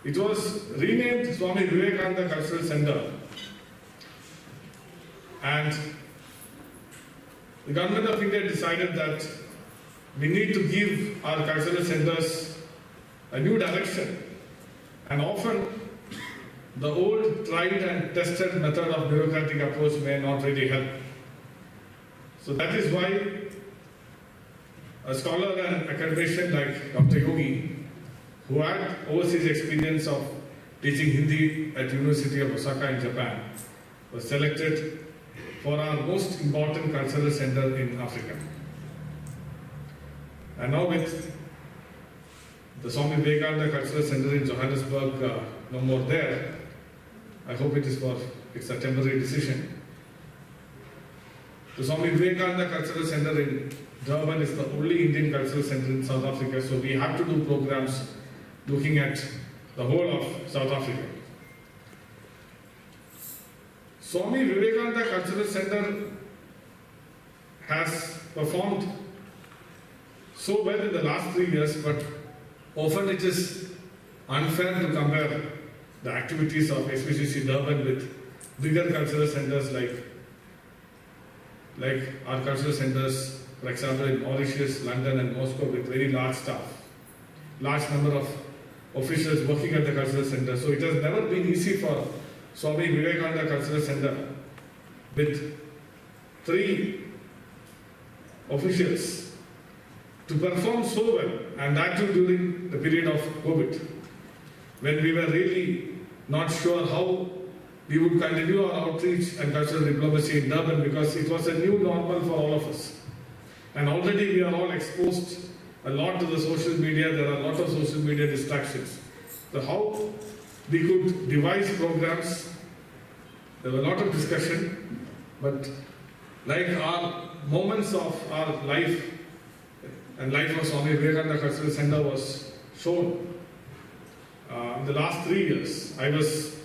It was renamed Swami Vivekananda Cultural Center, and the government of India decided that we need to give our cultural centers a new direction, and often the old tried and tested method of bureaucratic approach may not really help. So that is why a scholar and academician like Dr. Yogi, who had overseas experience of teaching Hindi at University of Osaka in Japan, was selected for our most important cultural center in Africa. And now with the Swami Vivekananda Cultural Center in Johannesburg no more there, I hope it's a temporary decision. The Swami Vivekananda Cultural Center in Durban is the only Indian cultural center in South Africa, so we have to do programs looking at the whole of South Africa. Swami Vivekananda Cultural Center has performed so well in the last 3 years, but often it is unfair to compare the activities of SVCC Durban with bigger cultural centers like our cultural centers, for example, in Mauritius, London and Moscow, with very large staff, large number of officials working at the cultural center. So it has never been easy for Swami Vivekananda Cultural Center with 3 officials to perform so well, and that too during the period of COVID, when we were really not sure how we would continue our outreach and cultural diplomacy in Durban, because it was a new normal for all of us. And already we are all exposed a lot to the social media. There are a lot of social media distractions. So how we could devise programs, there were a lot of discussion, but like our moments of our life and life of Swami Vivekananda Cultural Center was shown in the last 3 years. I was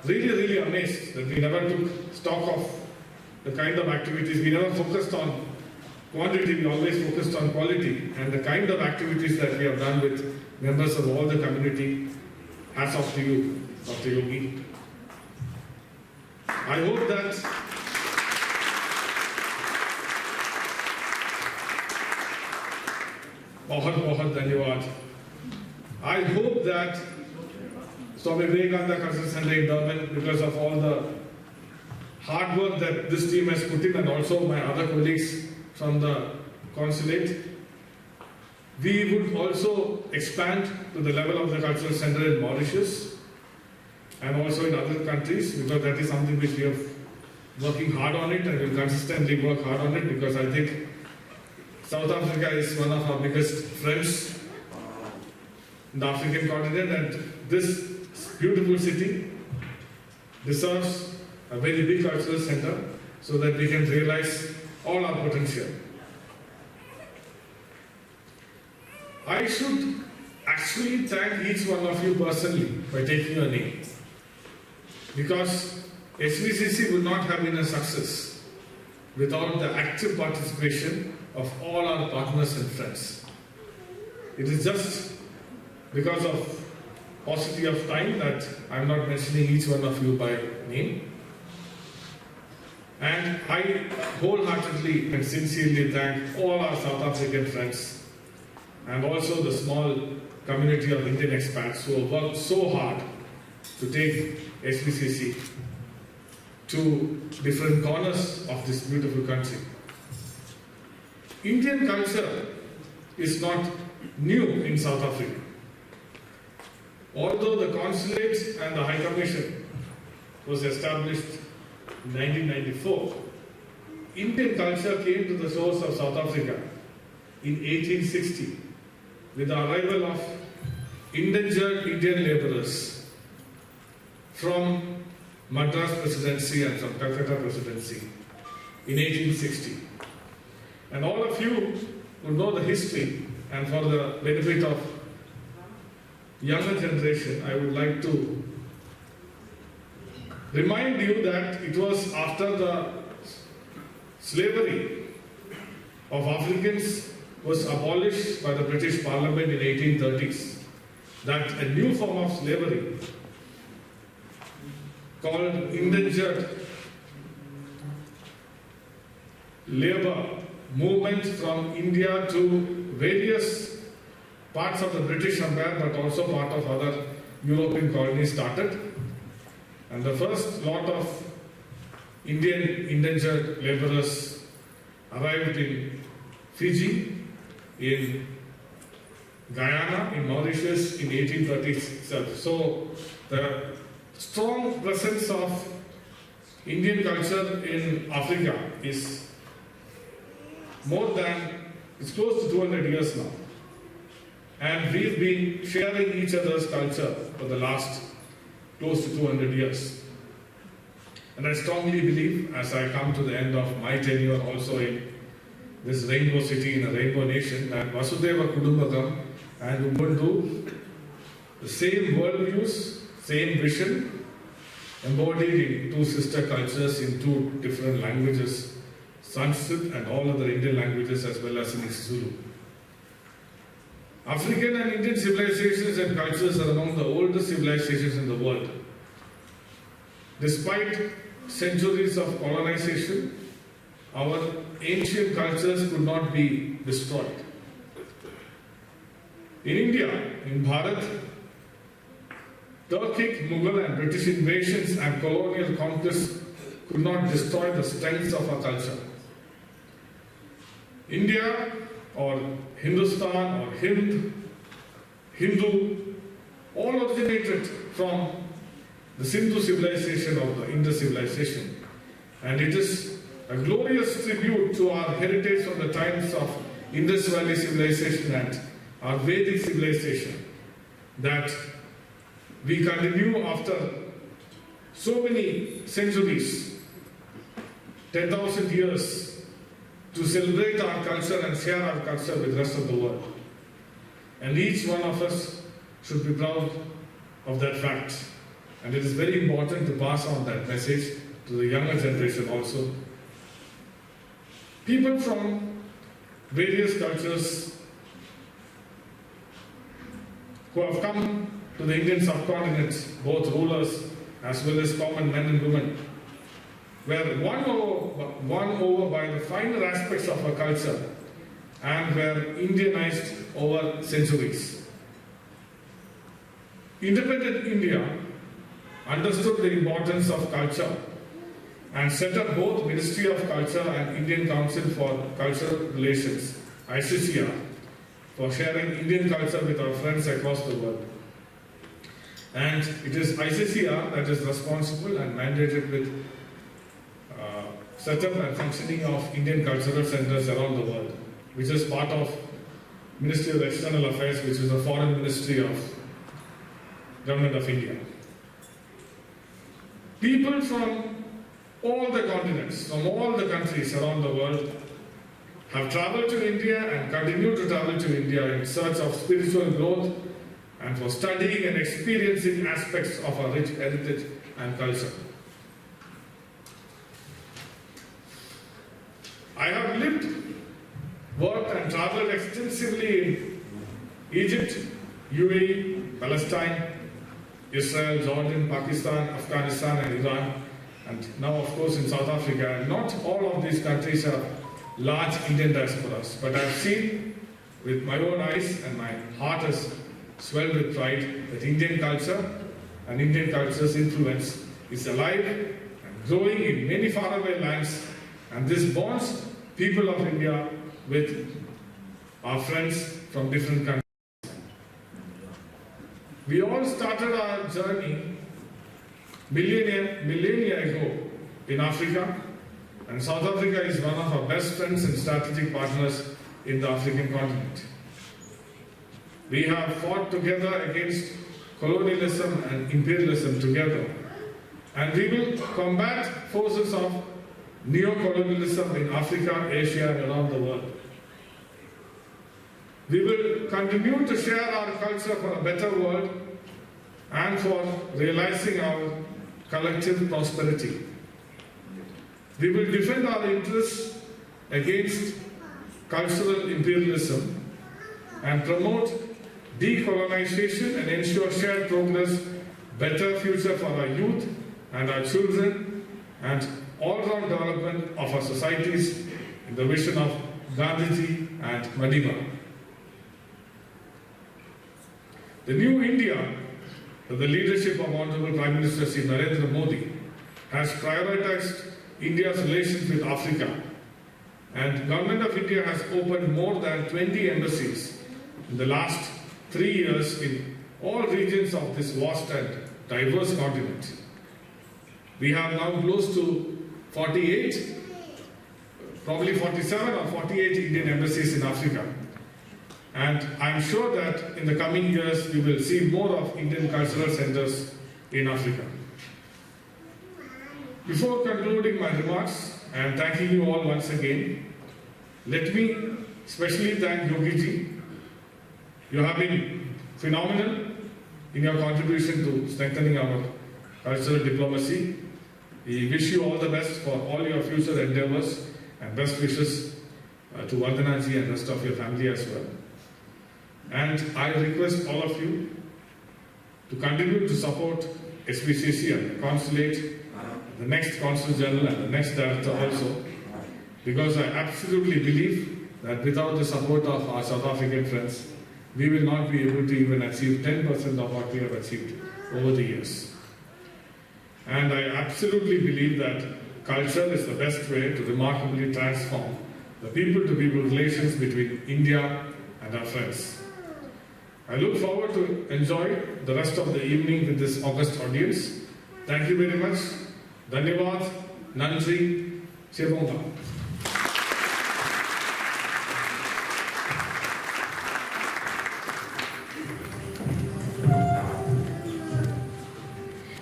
really amazed that we never took stock of the kind of activities. We never focused on quantity, we always focused on quality, and the kind of activities that we have done with members of all the community. Hats off to you, Dr. Yogi. I hope that बहुत धन्यवाद. I hope that Swami Vivekananda Cultural Center in Durban because of all the hard work that this team has put in, and also my other colleagues from the consulate. We would also expand to the level of the cultural center in Mauritius and also in other countries, because that is something which we are working hard on it, and will consistently work hard on it, because I think South Africa is one of our biggest friends in the African continent, and this beautiful city deserves a very big cultural center so that we can realize all our potential. I should actually thank each one of you personally by taking your name, because SVCC would not have been a success without the active participation of all our partners and friends. It is just because of paucity of time that I am not mentioning each one of you by name. And I wholeheartedly and sincerely thank all our South African friends and also the small community of Indian expats who have worked so hard to take SVCC to different corners of this beautiful country. Indian culture is not new in South Africa. Although the consulate and the High Commission was established in 1994, Indian culture came to the shores of South Africa in 1860 with the arrival of indentured Indian laborers from Madras Presidency and from Calcutta Presidency in 1860. And all of you would know the history, and for the benefit of younger generation, I would like to remind you that it was after the slavery of Africans was abolished by the British Parliament in 1830s that a new form of slavery called indentured labor movement from India to various parts of the British Empire, but also part of other European colonies started. And the first lot of Indian indentured laborers arrived in Fiji, in Guyana, in Mauritius in 1837. So the strong presence of Indian culture in Africa is it's close to 200 years now. And we've been sharing each other's culture for the last close to 200 years. And I strongly believe, as I come to the end of my tenure also in this rainbow city in a rainbow nation, that Vasudeva Kudumbakam and Ubuntu, the same worldviews, same vision, embodied in two sister cultures in two different languages, Sanskrit and all other Indian languages, as well as in Zulu. African and Indian civilizations and cultures are among the oldest civilizations in the world. Despite centuries of colonization, our ancient cultures could not be destroyed. In India, in Bharat, Turkic, Mughal and British invasions and colonial conquests could not destroy the strengths of our culture. India, or Hindustan, or Hindu, all originated from the Sindhu civilization or the Indus civilization. And it is a glorious tribute to our heritage from the times of Indus Valley civilization and our Vedic civilization that we continue after so many centuries, 10,000 years, to celebrate our culture and share our culture with the rest of the world. And each one of us should be proud of that fact. And it is very important to pass on that message to the younger generation also. People from various cultures who have come to the Indian subcontinent, both rulers as well as common men and women, were won over by the finer aspects of our culture and were Indianized over centuries. independent India understood the importance of culture and set up both Ministry of Culture and Indian Council for Cultural Relations, ICCR, for sharing Indian culture with our friends across the world. And it is ICCR that is responsible and mandated with setup and functioning of Indian cultural centers around the world, which is part of Ministry of External Affairs, which is the foreign ministry of Government of India. People from all the continents, from all the countries around the world, have traveled to India and continue to travel to India in search of spiritual growth and for studying and experiencing aspects of our rich heritage and culture. I have lived, worked and traveled extensively in Egypt, UAE, Palestine, Israel, Jordan, Pakistan, Afghanistan and Iran, and now of course in South Africa. And not all of these countries are large Indian diasporas, but I have seen with my own eyes, and my heart has swelled with pride, that Indian culture and Indian culture's influence is alive and growing in many faraway lands, and this bonds people of India with our friends from different countries. We all started our journey millennia ago in Africa, and South Africa is one of our best friends and strategic partners in the African continent. We have fought together against colonialism and imperialism together, and we will combat forces of neo-colonialism in Africa, Asia and around the world. We will continue to share our culture for a better world and for realizing our collective prosperity. We will defend our interests against cultural imperialism and promote decolonization and ensure shared progress, better future for our youth and our children, and all-round development of our societies in the vision of Gandhiji and Madhiva. The new India, with the leadership of Honorable Prime Minister Sri Narendra Modi, has prioritized India's relations with Africa, and Government of India has opened more than 20 embassies in the last 3 years in all regions of this vast and diverse continent. We have now close to 48, probably 47 or 48 Indian embassies in Africa. And I'm sure that in the coming years we will see more of Indian cultural centers in Africa. Before concluding my remarks and thanking you all once again, let me especially thank Yogiji. You have been phenomenal in your contribution to strengthening our cultural diplomacy. We wish you all the best for all your future endeavors, and best wishes to Vandanaji and rest of your family as well. And I request all of you to continue to support SPCC and the consulate, the next consul general and the next director also, because I absolutely believe that without the support of our South African friends, we will not be able to even achieve 10% of what we have achieved over the years. And I absolutely believe that culture is the best way to remarkably transform the people-to-people relations between India and our friends. I look forward to enjoy the rest of the evening with this august audience. Thank you very much. Dhanyavad, Nandri, Chebonga.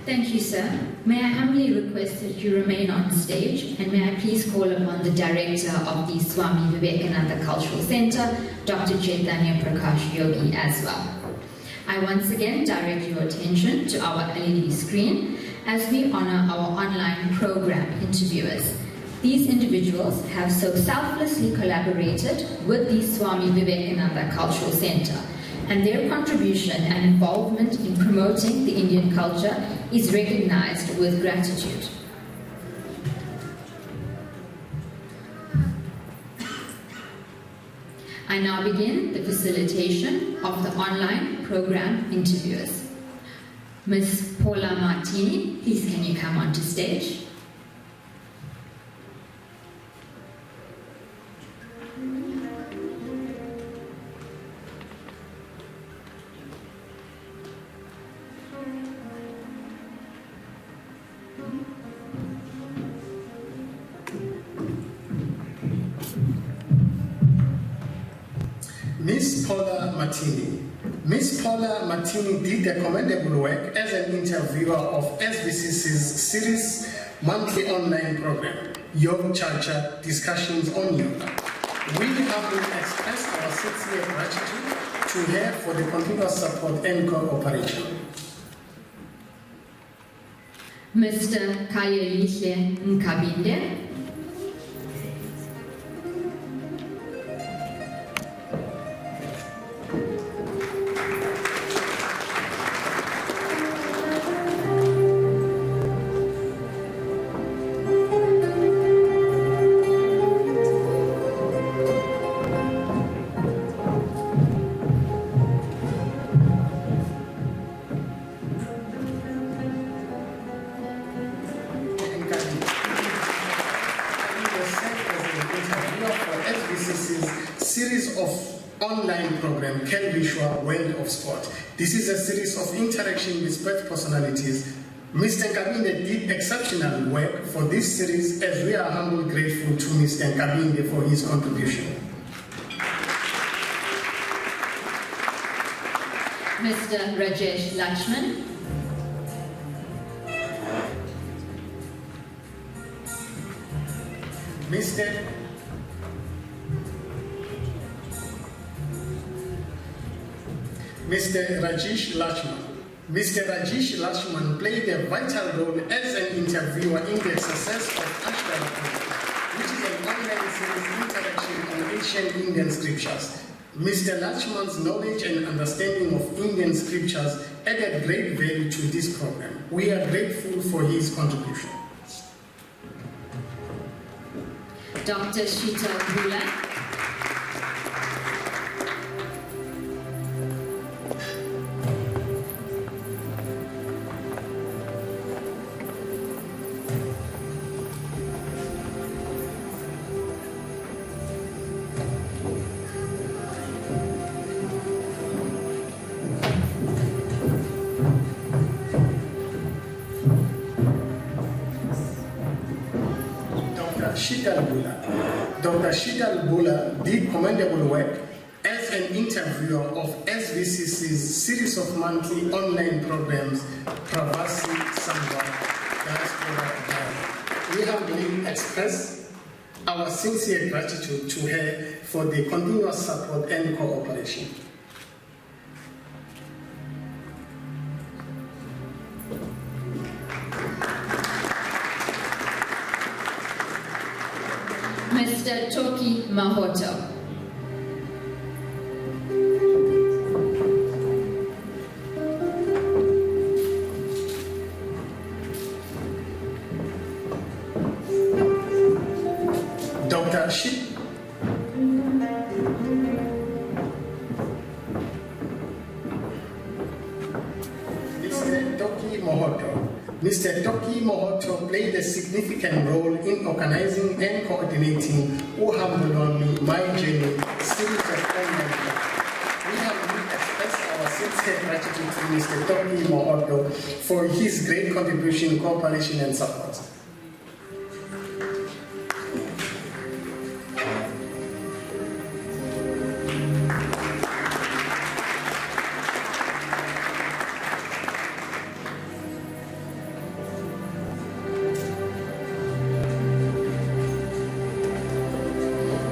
Thank you, sir. May I humbly request that you remain on stage, and may I please call upon the director of the Swami Vivekananda Cultural Center, Dr. Chaitanya Prakash Yogi, as well. I once again direct your attention to our LED screen as we honor our online program interviewers. These individuals have so selflessly collaborated with the Swami Vivekananda Cultural Center, and their contribution and involvement in promoting the Indian culture is recognized with gratitude. I now begin the facilitation of the online program interviewers. Miss Paula Martini, please can you come onto stage? Miss Paula Martini. Miss Paula Martini did a commendable work as an interviewer of SVCC's series monthly online program, Yoga Chacha Discussions on Yoga. We have expressed our sincere gratitude to her for the continuous support and cooperation. Mr. Kayelishe Nkabinde. This is a series of interaction with great personalities. Mr. Nkabinde did exceptional work for this series, as we are humbly grateful to Mr. Nkabinde for his contribution. Mr. Rajesh Lakshman. Mr. Rajesh Lakshman. Mr. Rajesh Lakshman played a vital role as an interviewer in the success of Ashtara, which is an online series interaction on ancient Indian scriptures. Mr. Lakshman's knowledge and understanding of Indian scriptures added great value to this program. We are grateful for his contribution. Dr. Sheetal Bula. Dr. Sheetal Bula did commendable work as an interviewer of SVCC's series of monthly online programs, Pravasi Sangha Diaspora. We humbly express our sincere gratitude to her for the continuous support and cooperation. Mr. Toki Mahoto. Dr. Mr. Toki Mohoto played a significant role in organizing and coordinating Uhamuloni My Journey series of online. We have expressed our sincere gratitude to Mr. Toki Mohoto for his great contribution, cooperation, and support.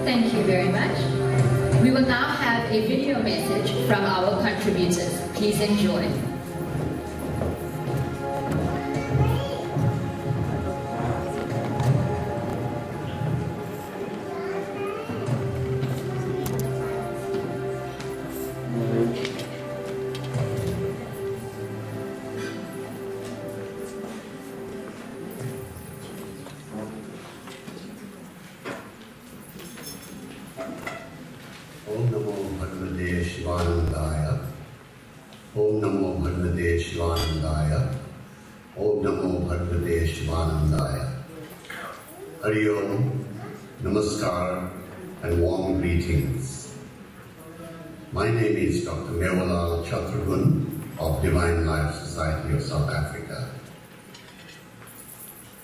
Thank you very much. We will now have a video message from our contributors. Please enjoy. Om Namo Bhagavate Shivanandaya. Om Namo Bhagavate Shivanandaya. Hari Om, Namaskar, and warm greetings. My name is Dr. Mewala Chatragun of Divine Life Society of South Africa.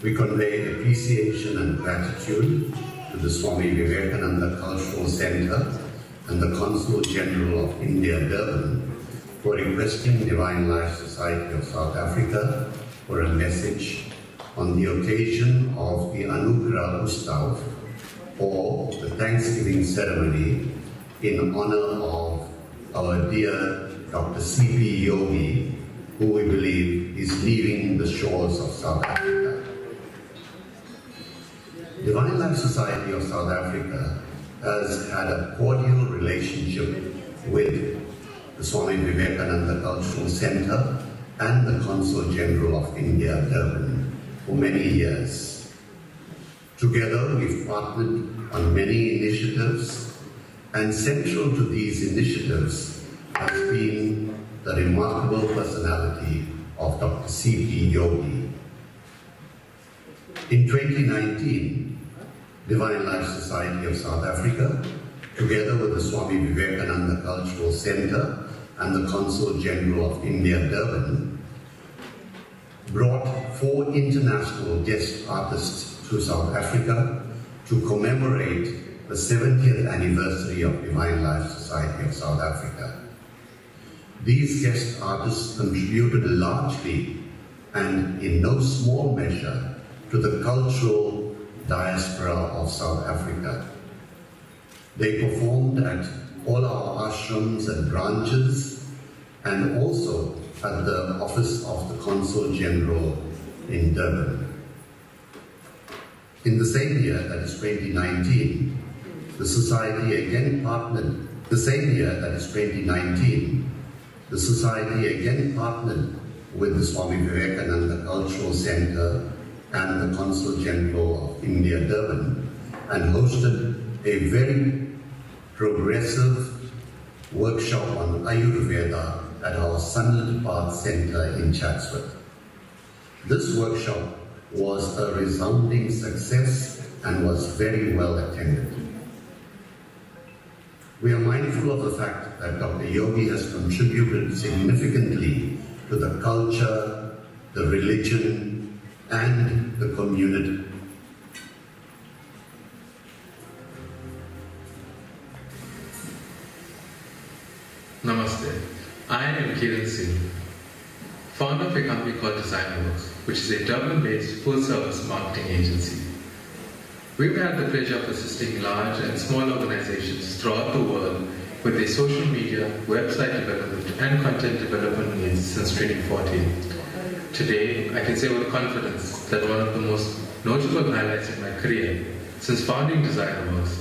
We convey appreciation and gratitude to the Swami Vivekananda Cultural Center and the Consul General of India, Durban, for requesting Divine Life Society of South Africa for a message on the occasion of the Anugrah Utsav, or the Thanksgiving ceremony, in honor of our dear Dr. C.P. Yogi, who we believe is leaving the shores of South Africa. Divine Life Society of South Africa has had a cordial relationship with the Swami Vivekananda Cultural Center and the Consul General of India, Durban, for many years. Together, we've partnered on many initiatives, and central to these initiatives has been the remarkable personality of Dr. C.P. Yogi. In 2019, Divine Life Society of South Africa, together with the Swami Vivekananda Cultural Center and the Consul General of India, Durban, brought 4 international guest artists to South Africa to commemorate the 70th anniversary of Divine Life Society of South Africa. These guest artists contributed largely and in no small measure to the cultural diaspora of South Africa. They performed at all our ashrams and branches, and also at the office of the Consul General in Durban. In the same year, that is 2019, the Society again partnered. The same year, that is 2019, the Society again partnered with the Swami Vivekananda Cultural Center and the Consul General of India, Durban, and hosted a very progressive workshop on Ayurveda at our Sunlit Path Center in Chatsworth. This workshop was a resounding success and was very well attended. We are mindful of the fact that Dr. Yogi has contributed significantly to the culture, the religion, and the community. Namaste. I am Kiran Singh, founder of a company called Designworks, which is a Durban-based full-service marketing agency. We've had the pleasure of assisting large and small organizations throughout the world with their social media, website development, and content development needs since 2014. Today, I can say with confidence that one of the most notable highlights in my career since founding Designworks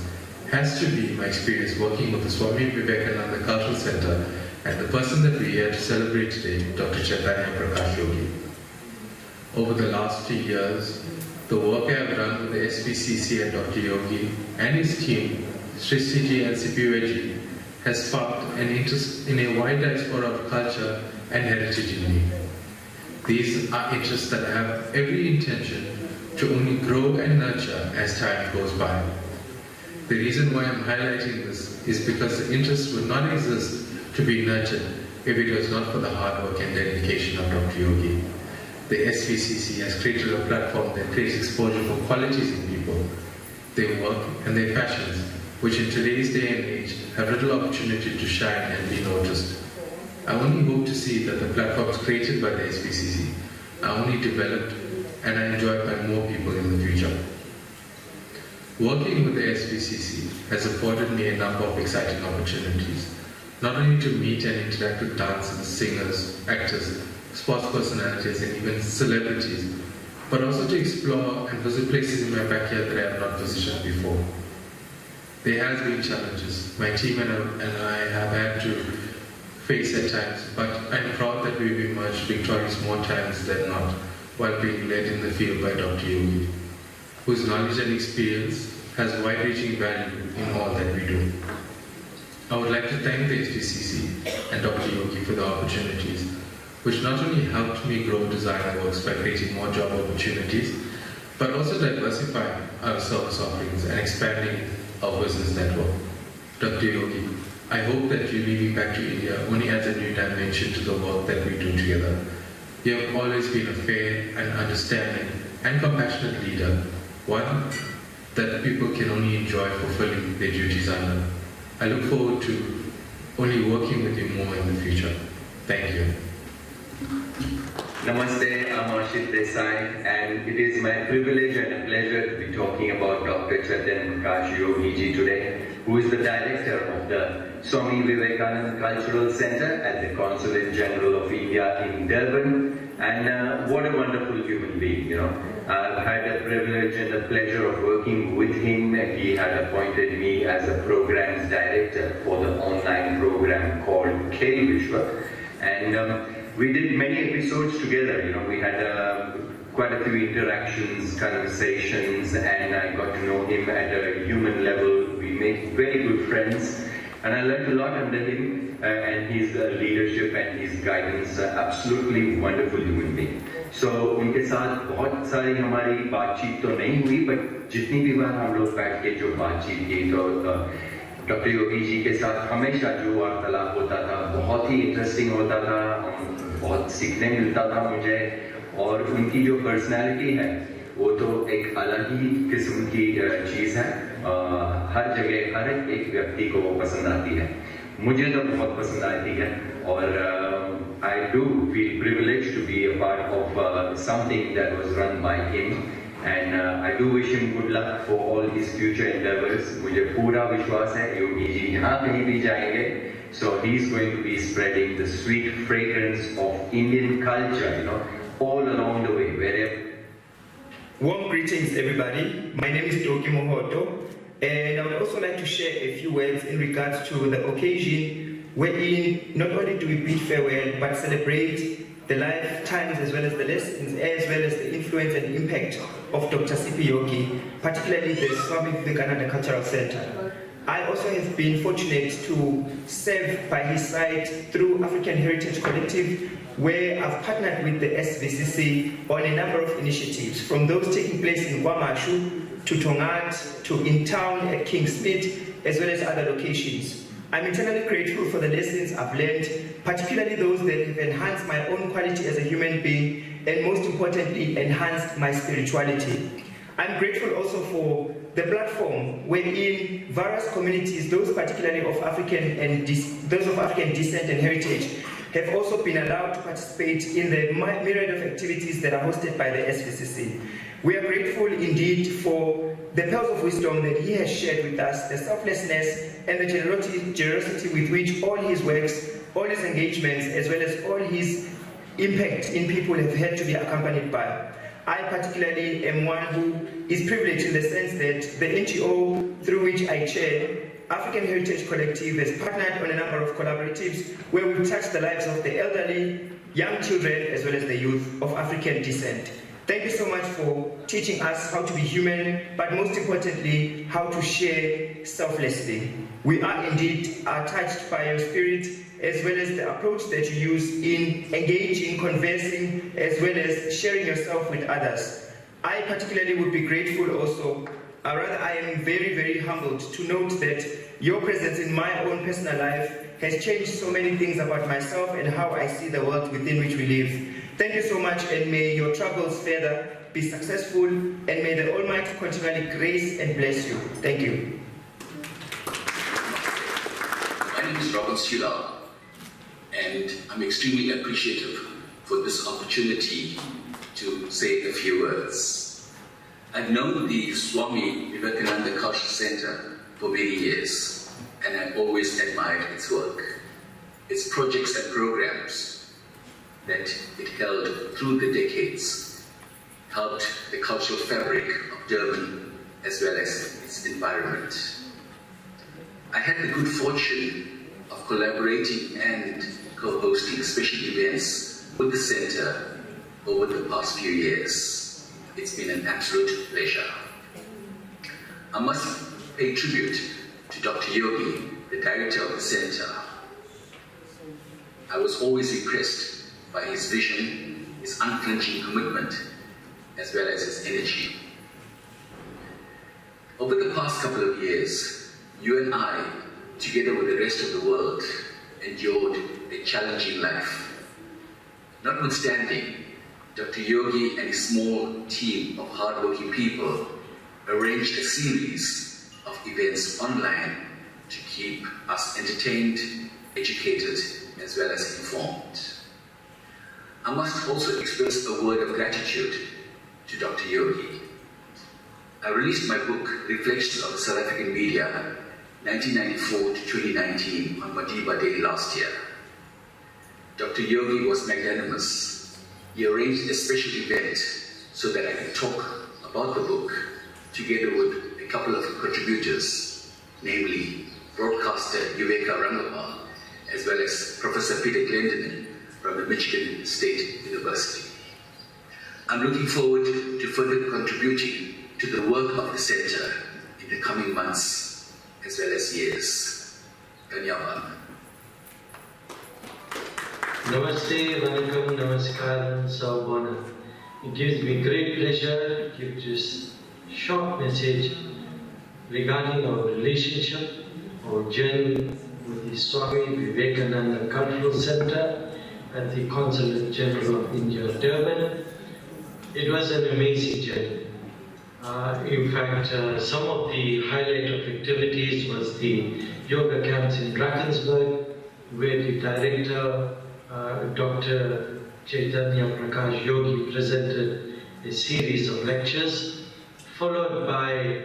has to be my experience working with the Swami Vivekananda Cultural Center and the person that we're here to celebrate today, Dr. Chaitanya Prakash Yogi. Over the last few years, the work I have done with the SPCC and Dr. Yogi and his team, Srishiji and Sipiweji, has sparked an interest in a wide diaspora of culture and heritage in me. These are interests that have every intention to only grow and nurture as time goes by. The reason why I'm highlighting this is because the interest would not exist to be nurtured if it was not for the hard work and dedication of Dr. Yogi. The SPCC has created a platform that creates exposure for qualities in people, their work and their passions, which in today's day and age have little opportunity to shine and be noticed. I only hope to see that the platforms created by the SPCC are only developed and are enjoyed by more people in the future. Working with the SPCC has afforded me a number of exciting opportunities, not only to meet and interact with dancers, singers, actors, sports personalities, and even celebrities, but also to explore and visit places in my backyard that I have not visited before. There has been challenges my team and I have had to face at times, but I'm proud that we've emerged victorious more times than not while being led in the field by Dr. Yogi, whose knowledge and experience has wide-reaching value in all that we do. I would like to thank the SBCC and Dr. Yogi for the opportunities, which not only helped me grow designer works by creating more job opportunities, but also diversifying our service offerings and expanding our business network. Dr. Yogi, I hope that you leaving back to India only adds a new dimension to the work that we do together. You have always been a fair and understanding and compassionate leader, one that people can only enjoy fulfilling their duties under. I look forward to only working with you more in the future. Thank you. Namaste, I'm Ashit Desai, and it is my privilege and a pleasure to be talking about Dr. Chaitanya Prakash Yogi ji today, who is the director of the Swami Vivekananda Cultural Center at the Consulate General of India in Durban. And what a wonderful human being, you know. I've had the privilege and the pleasure of working with him. He had appointed me as a programs director for the online program called Khel Vishwa. And we did many episodes together, you know. We had quite a few interactions, conversations, and I got to know him at a human level. We made very good friends, and I learned a lot under him and his leadership and his guidance. Absolutely wonderful human being. So उनके साथ बहुत सारी हमारी बातचीत तो नहीं हुई, but जितनी भी बार हम लोग बैठ के जो बातचीत की तो डॉक्टर योगी जी के साथ हमेशा जो वार्तालाप होता था बहुत ही इंटरेस्टिंग होता था, बहुत सीखने मिलता था मुझे, और उनकी जो पर्सनालिटी है वो तो एक अलग ही किस्म की चीज़ है। हर जगह हर एक व्यक्ति को वो पसंद आती है, मुझे तो बहुत पसंद आती है, और I do feel privileged to be a part of something that was run by him, and I do wish him good luck for all his future endeavors. मुझे पूरा विश्वास है योगी जी जहाँ कहीं भी जाएंगे, so he's going to be spreading the sweet fragrance of Indian culture, you know, all along the way, wherever. Warm greetings, everybody. My name is Toki Mohoto, and I would also like to share a few words in regards to the occasion wherein not only do we bid farewell but celebrate the lifetimes as well as the lessons as well as the influence and impact of Dr. C.P. Yogi, particularly the Swami Vivekananda Cultural Center. I also have been fortunate to serve by his side through African Heritage Collective, where I've partnered with the SBCC on a number of initiatives, from those taking place in Kwamashu, to Tongat, to in town at Kingsmead, as well as other locations. I'm eternally grateful for the lessons I've learned, particularly those that have enhanced my own quality as a human being, and most importantly, enhanced my spirituality. I'm grateful also for the platform wherein various communities, those particularly of African and those of African descent and heritage, have also been allowed to participate in the myriad of activities that are hosted by the SBCC. We are grateful indeed for the pearls of wisdom that he has shared with us, the selflessness and the generosity with which all his works, all his engagements, as well as all his impact in people have had to be accompanied by. I particularly am one who is privileged in the sense that the NGO through which I chair, African Heritage Collective, has partnered on a number of collaboratives where we touch the lives of the elderly, young children, as well as the youth of African descent. Thank you so much for teaching us how to be human, but most importantly, how to share selflessly. We are indeed touched by your spirit, as well as the approach that you use in engaging, conversing, as well as sharing yourself with others. I particularly would be grateful also, I am very, very humbled to note that your presence in my own personal life has changed so many things about myself and how I see the world within which we live. Thank you so much, and may your travels further be successful, and may the Almighty continually grace and bless you. Thank you. My name is Robert Sula, and I'm extremely appreciative for this opportunity to say a few words. I've known the Swami Vivekananda Cultural Center for many years, and I've always admired its work, its projects and programs that it held through the decades, helped the cultural fabric of Durban as well as its environment. I had the good fortune of collaborating and co-hosting special events with the center over the past few years. It's been an absolute pleasure. I must pay tribute to Dr. Yogi the director of the center, I was always impressed by his vision, his unflinching commitment, as well as his energy. Over the past couple of years, you and I, together with the rest of the world, endured a challenging life. Notwithstanding, Dr. Yogi and his small team of hardworking people arranged a series of events online to keep us entertained, educated, as well as informed. I must also express a word of gratitude to Dr. Yogi. I released my book, Reflections of the South African Media, 1994 to 2019 on Madiba Day last year. Dr. Yogi was magnanimous. He arranged a special event so that I could talk about the book together with a couple of contributors, namely broadcaster Vivekananda, as well as Professor Peter Glendinning from the Michigan State University. I'm looking forward to further contributing to the work of the center in the coming months as well as years. Dhanyavad. Namaste, Vanakkam, Namaskaram, Saubona. It gives me great pleasure to give this short message regarding our relationship, our journey with the Swami Vivekananda Cultural Center at the Consulate General of India, Durban. It was an amazing journey. In fact, some of the highlight of activities was the yoga camps in Drakensberg, where the director, Dr. Chaitanya Prakash Yogi, presented a series of lectures, followed by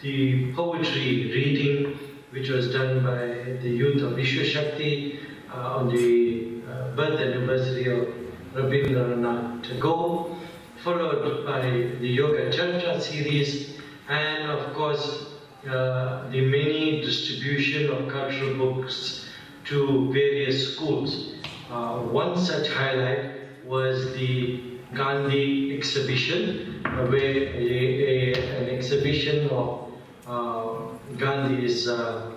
the poetry reading, which was done by the youth of Vishwa Shakti on the birth anniversary of Rabindranath Tagore, followed by the Yoga Charcha series, and of course the many distribution of cultural books to various schools. One such highlight was the Gandhi exhibition, where an exhibition of Gandhi's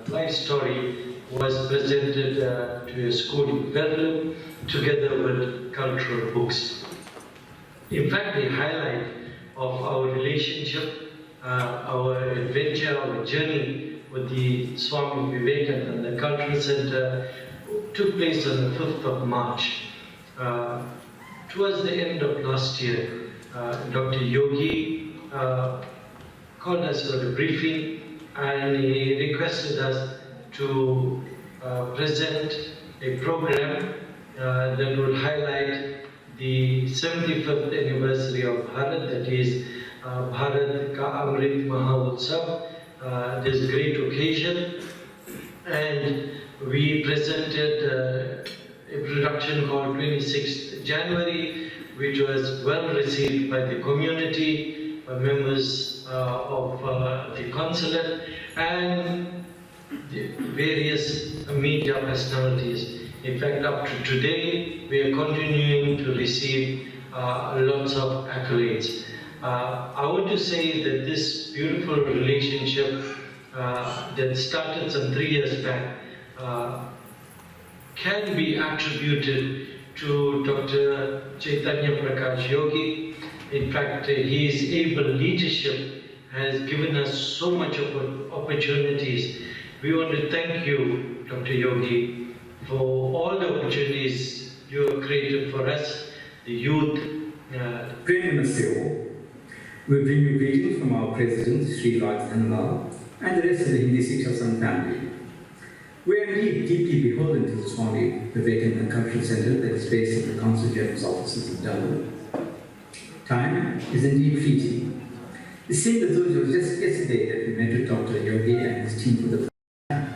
life story was presented to a school in Berlin, together with cultural books. In fact, the highlight of our relationship, our adventure, our journey with the Swami Vivekananda Cultural Center took place on the 5th of March. Towards the end of last year, Dr. Yogi called us for a briefing, and he requested us to present a program that would highlight the 75th anniversary of Bharat, that is Bharat Ka Amrit Maha Utsav, this great occasion. And we presented a production called 26th January, which was well received by the community, by members of the consulate, and the various media personalities. In fact, up to today, we are continuing to receive lots of accolades. I want to say that this beautiful relationship that started some 3 years back can be attributed to Dr. Chaitanya Prakash Yogi. In fact, his able leadership has given us so much of opportunities. We want to thank you, Dr. Yogi, for all the opportunities you have created for us, the youth. Great Namaste all. We bring you greetings from our President, Sri Raj Dhanwal, and the rest of the Hindi Siksha family. We are indeed deeply beholden to the Swami Vivekananda Cultural Center that is based in the Consul General's offices in Durban. Time is indeed fleeting. It seemed as though it was just yesterday that we met with Dr. Yogi and his team for the first time.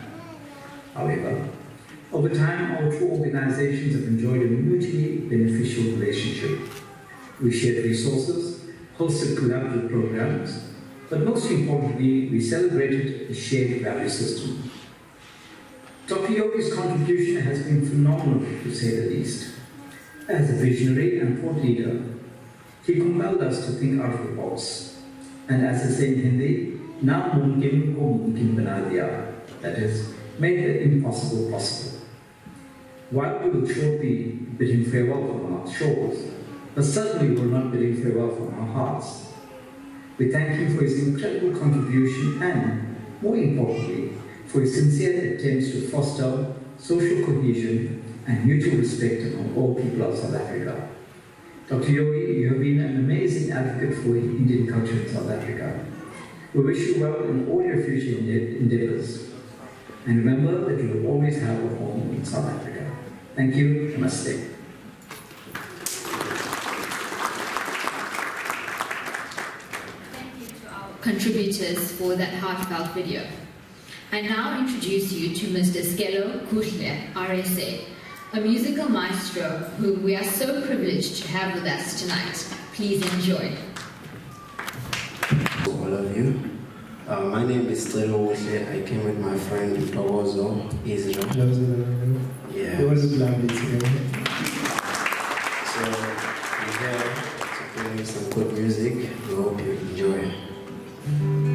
However, over time, our two organizations have enjoyed a mutually beneficial relationship. We shared resources, hosted collaborative programs, but most importantly, we celebrated a shared value system. Dr. Yogi's contribution has been phenomenal, to say the least. As a visionary and thought leader, he compelled us to think out of the box. And as they say in Hindi, na mumkin ko mumkin bana diya. that has made the impossible possible. While we will shortly bid him farewell from our shores, but certainly will not bid him farewell from our hearts. We thank him for his incredible contribution and, more importantly, for his sincere attempts to foster social cohesion and mutual respect among all people of South Africa. Dr. Yogi, you have been an amazing advocate for Indian culture in South Africa. We wish you well in all your future endeavors. And remember that you will always have a home in South Africa. Thank you. Namaste. Thank you to our contributors for that heartfelt video. I now introduce you to Mr. Skelo Kuhle, RSA, a musical maestro whom we are so privileged to have with us tonight. Please enjoy. All of you. My name is Skelo Kuhle. I came with my friend Togozo, Israel. Yeah. It was lovely to hear. So we're here to play you some good music. We hope you enjoy. Yeah.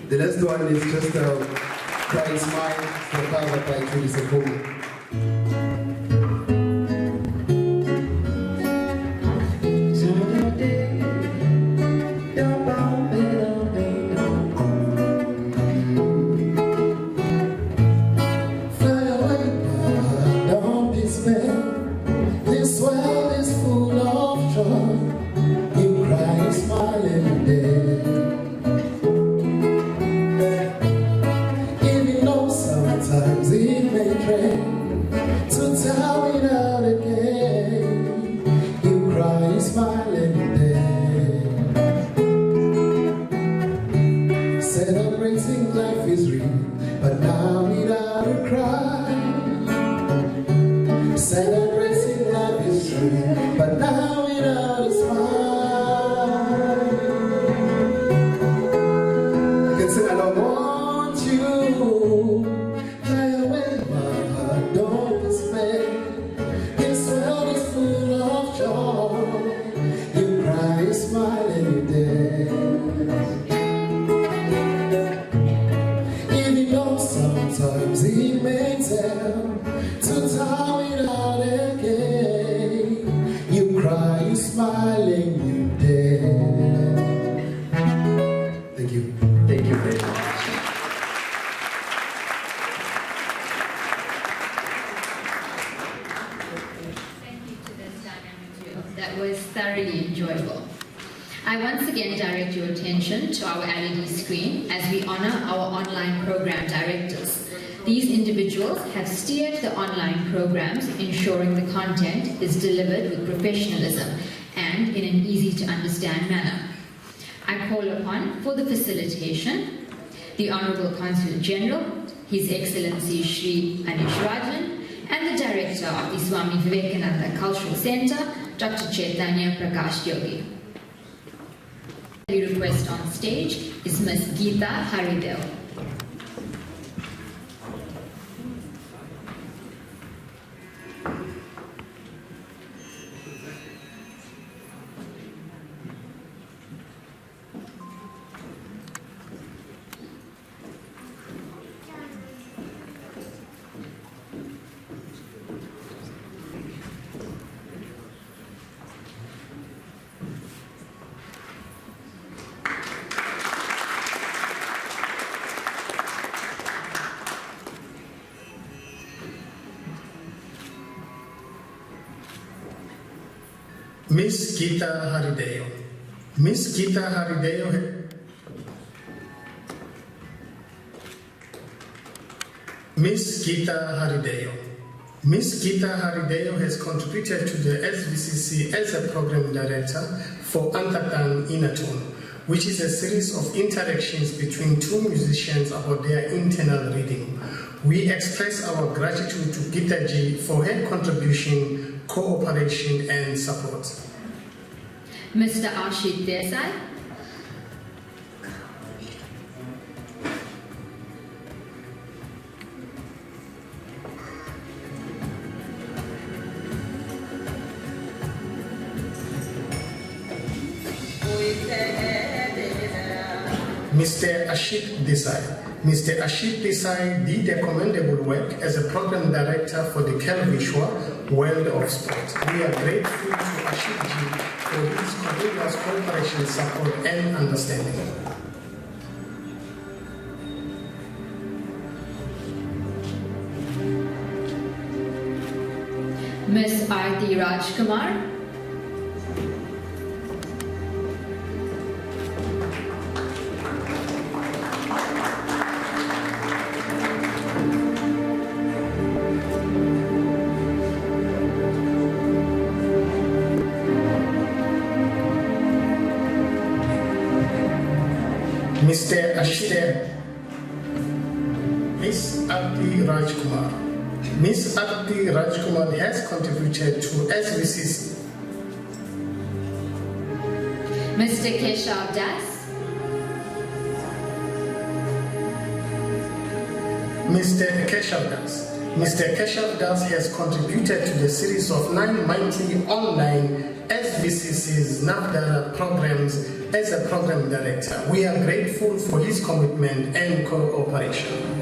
The next one is just a bright smile for Father by Judy Sekulu. Ensuring the content is delivered with professionalism and in an easy-to-understand manner. I call upon, for the facilitation, the Honourable Consul General, His Excellency Shri Anish Rajan, and the Director of the Swami Vivekananda Cultural Centre, Dr. Chaitanya Prakash Yogi. The request on stage is Ms. Geeta Haridel. Miss Geeta Harideo. Miss Geeta Harideo. Miss Geeta Harideo. Miss Geeta Harideo has contributed to the SVCC as a program director for Antatan Inatone, which is a series of interactions between two musicians about their internal reading. We express our gratitude to Geeta Ji for her contribution, cooperation and support. Mr. Ashit Desai. Mr. Ashit Desai. Mr. Ashit Desai did a commendable work as a program director for the Kelvishwa World of Sport. We are grateful to Ashit Ji for his continuous cooperation, support and understanding. Ms. Aarti Rajkumar. Mr. Ashter, Ms. Abdi Rajkumar. Ms. Abdi Rajkumar has contributed to SVCC. Mr. Keshav Das. Mr. Keshav Das. Mr. Keshav Das has contributed to the series of 9 monthly online SVCC's NAFDARA programs as a program director. We are grateful for his commitment and cooperation.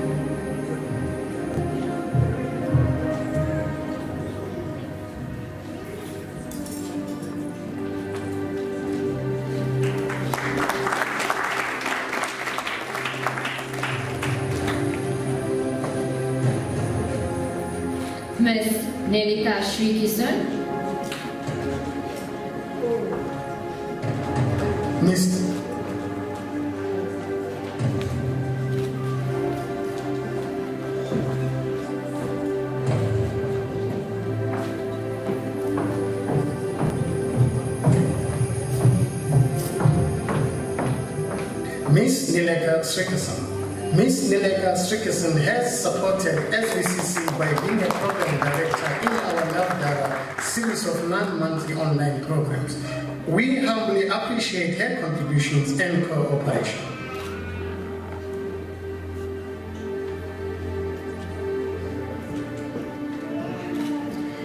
Ms. Nelika Srikisan. Ms. Nelika Srikisan. Ms. Nelika Srikisan has supported SVCC by being a program director in our NAFDARA series of 9 monthly online programs. We humbly appreciate her contributions and cooperation.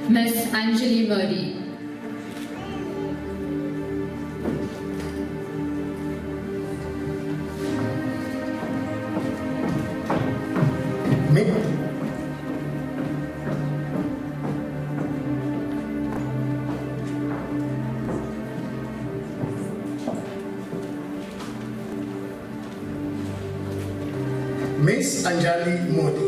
Ms. Anjali Modi. Ms. Anjali Modi.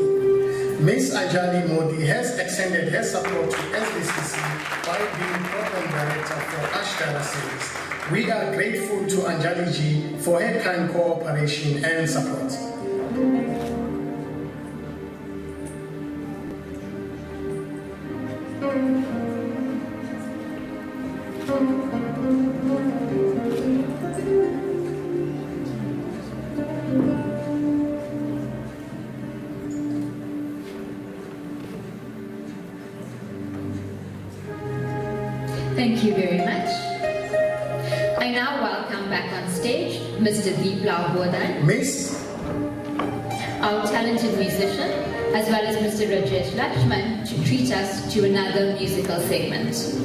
Ms. Anjali Modi has extended her support to SVCC by being program director for Ashtara series. We are grateful to Anjali ji for her kind cooperation and support. Thank you very much. I now welcome back on stage Mr. Deeplau Bodan, our talented musician, as well as Mr. Rajesh Lakshman to treat us to another musical segment.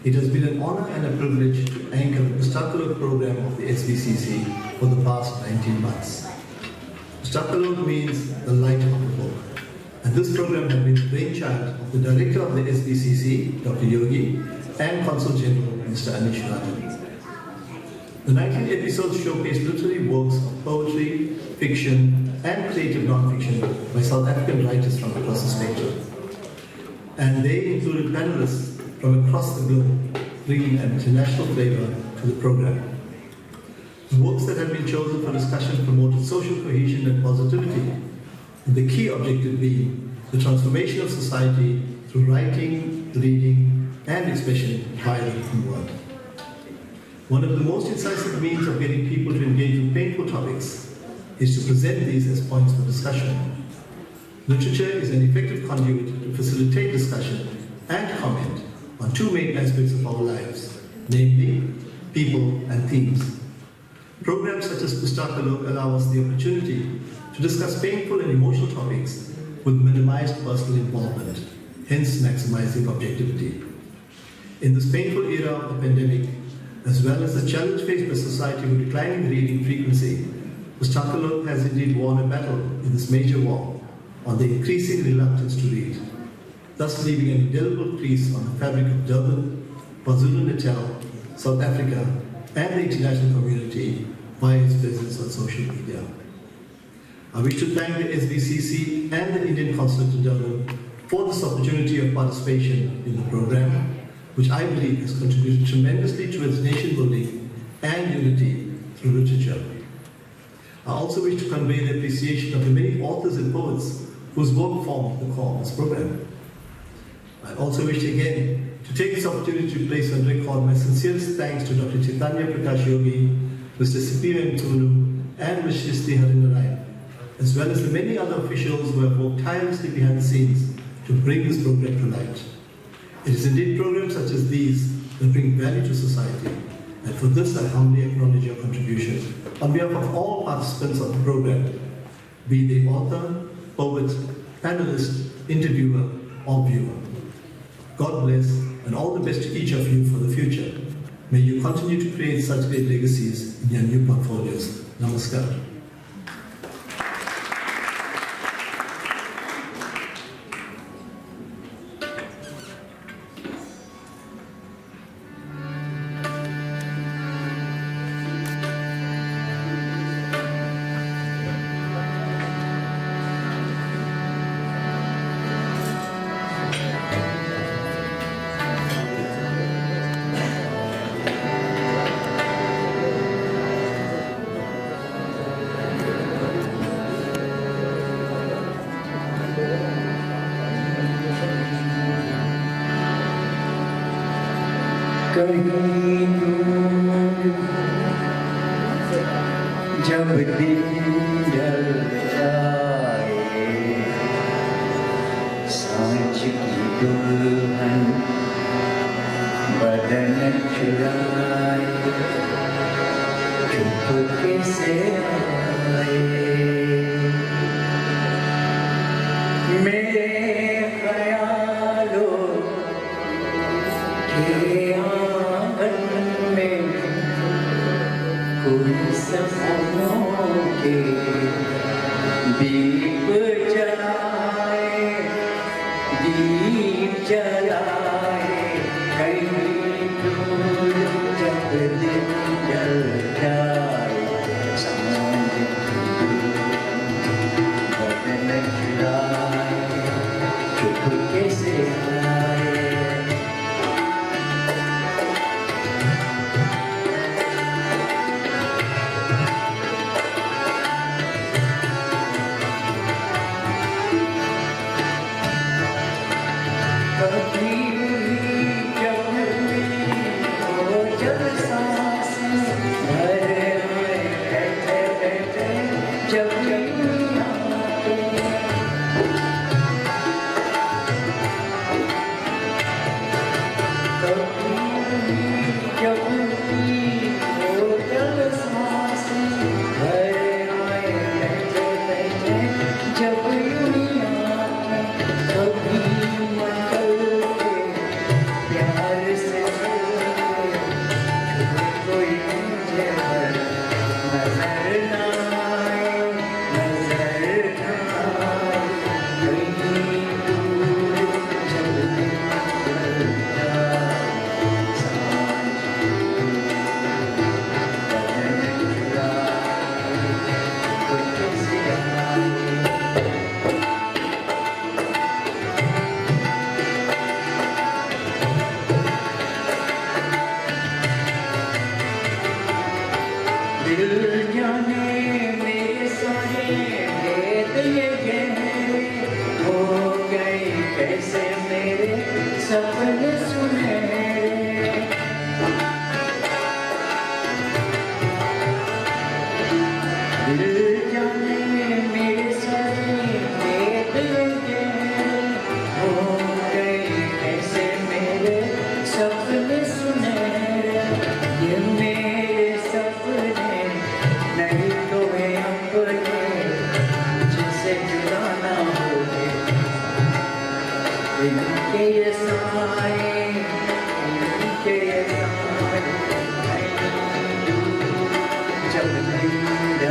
It has been an honor and a privilege to anchor the Pustakalok program of the SVCC for the past 19 months. Pustakalok means the light of the book, and this program has been the brainchild of the director of the SVCC, Dr. Yogi, and Consul General, Mr. Anish Rajan. The 19 episodes showcase literary works of poetry, fiction, and creative non-fiction by South African writers from across the spectrum. And they included panelists from across the globe, bringing an international flavor to the program. The works that have been chosen for discussion promoted social cohesion and positivity, with the key objective being the transformation of society through writing, reading, and expression via the written word. One of the most incisive means of getting people to engage with painful topics is to present these as points for discussion. Literature is an effective conduit to facilitate discussion and comment on two main aspects of our lives, namely people and themes. Programs such as Pustakalok allow us the opportunity to discuss painful and emotional topics with minimized personal involvement, hence maximizing objectivity. In this painful era of the pandemic, as well as the challenge faced by society with declining reading frequency, Pustakalok has indeed won a battle in this major war on the increasing reluctance to read, thus leaving an indelible crease on the fabric of Durban, KwaZulu-Natal, South Africa, and the international community via its presence on social media. I wish to thank the SVCC and the Indian Consulate in Durban for this opportunity of participation in the program, which I believe has contributed tremendously towards nation building and unity through literature. I also wish to convey the appreciation of the many authors and poets whose work formed the core of this program. I also wish again to take this opportunity to place on record my sincerest thanks to Dr. Chaitanya Prakash Yogi, Mr. C.P.M. Tulu, and Ms. Shristi Harinarayan, as well as the many other officials who have worked tirelessly behind the scenes to bring this program to light. It is indeed programs such as these that bring value to society, and for this I humbly acknowledge your contribution on behalf of all participants of the program, be they author, poet, panelist, interviewer, or viewer. God bless and all the best to each of you for the future. May you continue to create such great legacies in your new portfolios. Namaskar. जब दिन ढल जाए सांझ की दुल्हन बदन चुराए चुपके से आए मेरे ख्यालों के आंगन में कोई सपनों के दीप जलाए कहीं दूर जब दिन ढल जाए सांझ की बदन चुराए चुपके से आए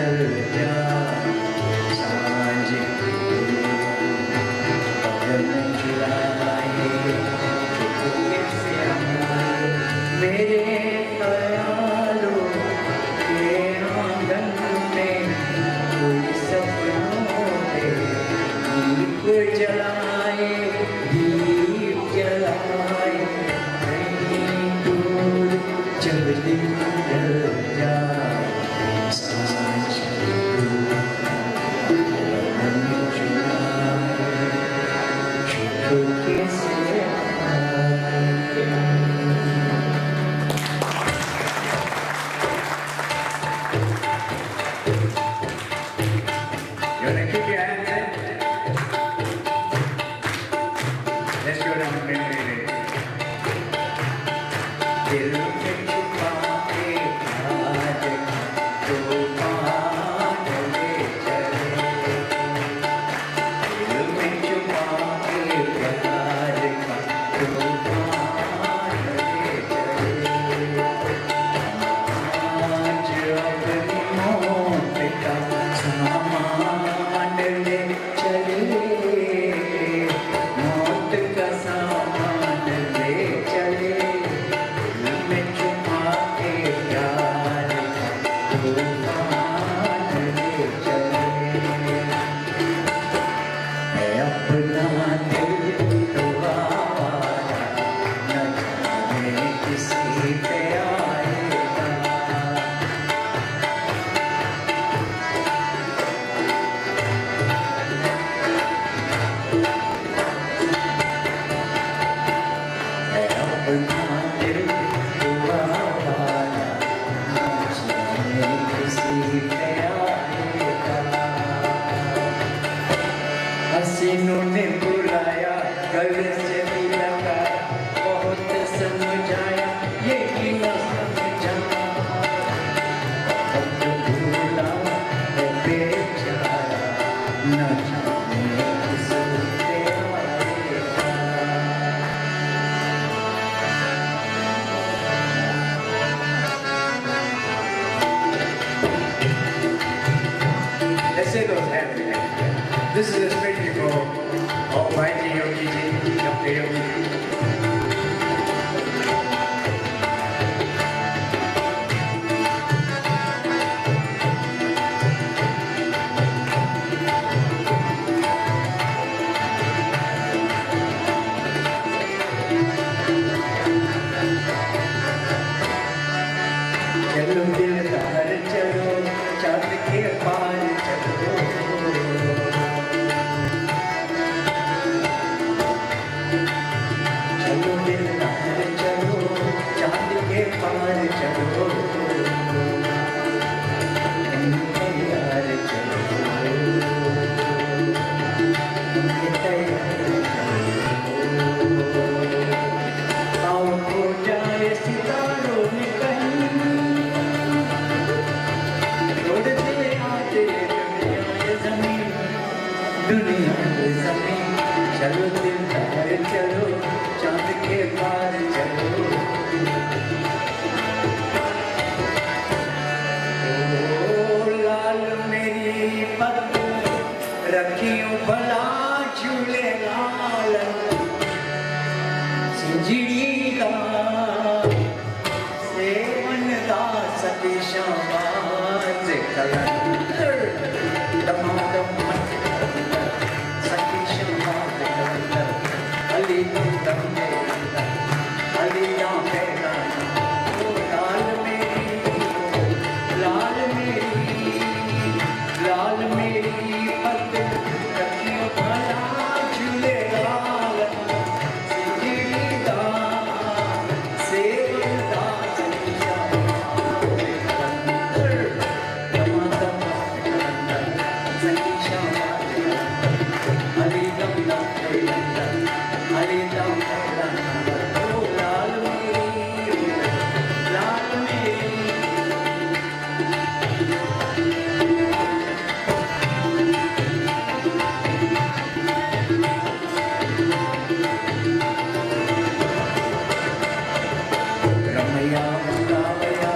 Jab You want to keep your hands in? Let's go down memory lane. दिल में छुपा के प्यार का तूफान ले चले। दिल में छुपा के प्यार का तूफान ले चले। आज अपनी मौत का सामान ले चले। मौत का सामान ले चले। हसीनों ने बुलाया गले से भी लगाया बहुत समझाया ये भी न समझा अब भूला है बेचारा न जाने किसे Let's say those happy. This is especially for Almighty Yogi Ji, Dr. Yogi Ji. चलो दिलदार चलो चाँद के पार चलो चलो दिलदार चलो चाँद के पार चलो तैयार चलो तैयार चलो आओ हो जाए सितारों में कहीं दुनिया के ज़मीन चलो दिलदार चलो चाँद के पार चलो ओ लाल मेरी पग रखियो भला झूले लाल सिंजड़ी दा सेवन दा सती शाबाज कलंदर दमादम Ali dum dum Ali dum लाल मेरी पग रखियो भला झूले लाल सिंजड़ी दा सेवन दा सतिया दमादम सती Shahbaz Ali dum dum Ali dum dum लाल मेरी रमैया बतावया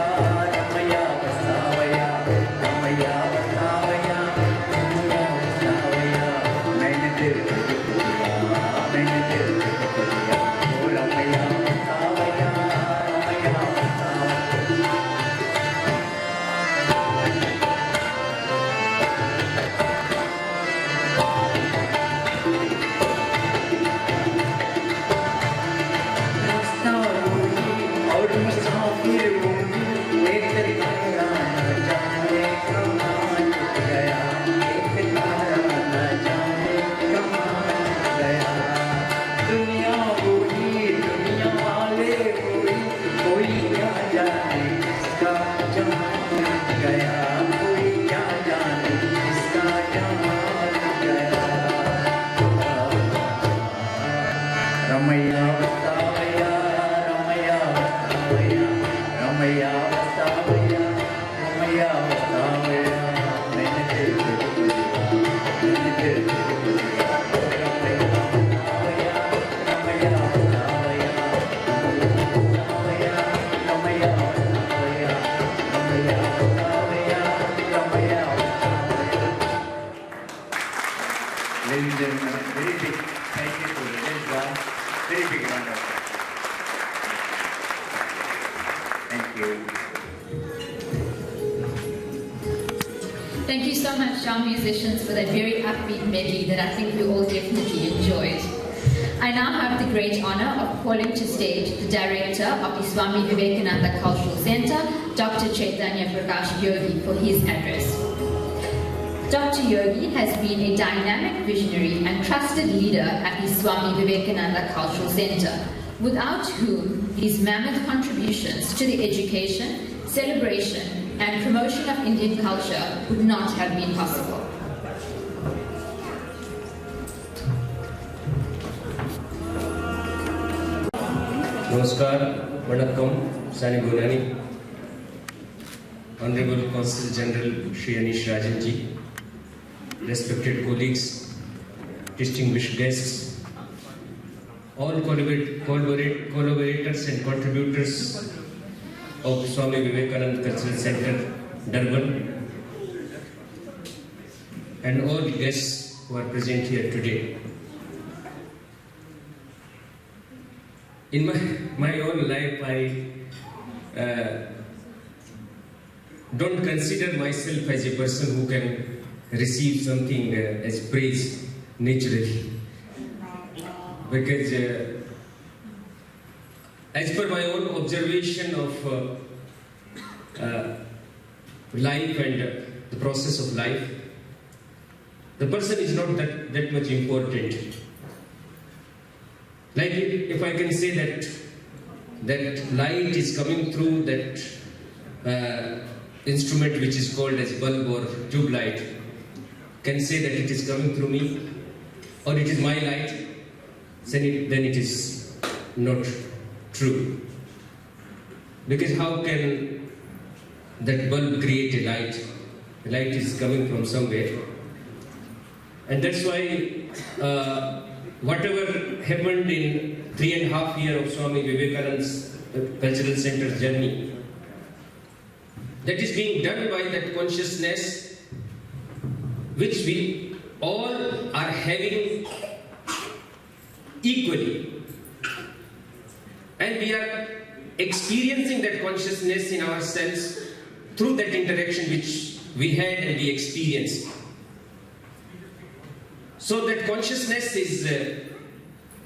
रमैया बतावया रमैया बतावया रमैया बतावया मैंने दिल ओ रमैया बतावया रमैया और मुसाफिर हूँ एक तारा न जाने कहाँ छुप गया एक तारा न जाने कहाँ छुप गया दुनिया बुरी दुनिया वाले बुरी कोई क्या जाने इसका जहाँ छुप गया कोई क्या जाने इसका जहाँ Ladies and gentlemen, very big thank you to Rajesh. Very big round of applause. Thank you. Thank you so much, our musicians, for that very upbeat medley that I think we all definitely enjoyed. I now have the great honor of calling to stage the director of the Swami Vivekananda Cultural Center, Dr. Chaitanya Prakash Yogi, for his address. Dr. Yogi has been a dynamic visionary and trusted leader at the Swami Vivekananda Cultural Center, without whom his mammoth contributions to the education, celebration, and promotion of Indian culture would not have been possible. Namaskar, Vanakkam, Sani Gunani, Honorable Consul General Shri Anish Rajanji, respected colleagues, distinguished guests, all collaborators and contributors of Swami Vivekananda Cultural Center, Durban, and all guests who are present here today. In my own life, I don't consider myself as a person who can receive something as praise naturally. Because as per my own observation of life and the process of life, the person is not that much important. Like if I can say that light is coming through that instrument which is called as bulb or tube light, can say that it is coming through me or it is my light, then it is not true. Because how can that bulb create a light? The light is coming from somewhere. And that's why whatever happened in 3.5 years of Swami Vivekananda's Cultural Center's journey, that is being done by that consciousness which we all are having equally. And we are experiencing that consciousness in ourselves through that interaction which we had and we experienced. So that consciousness is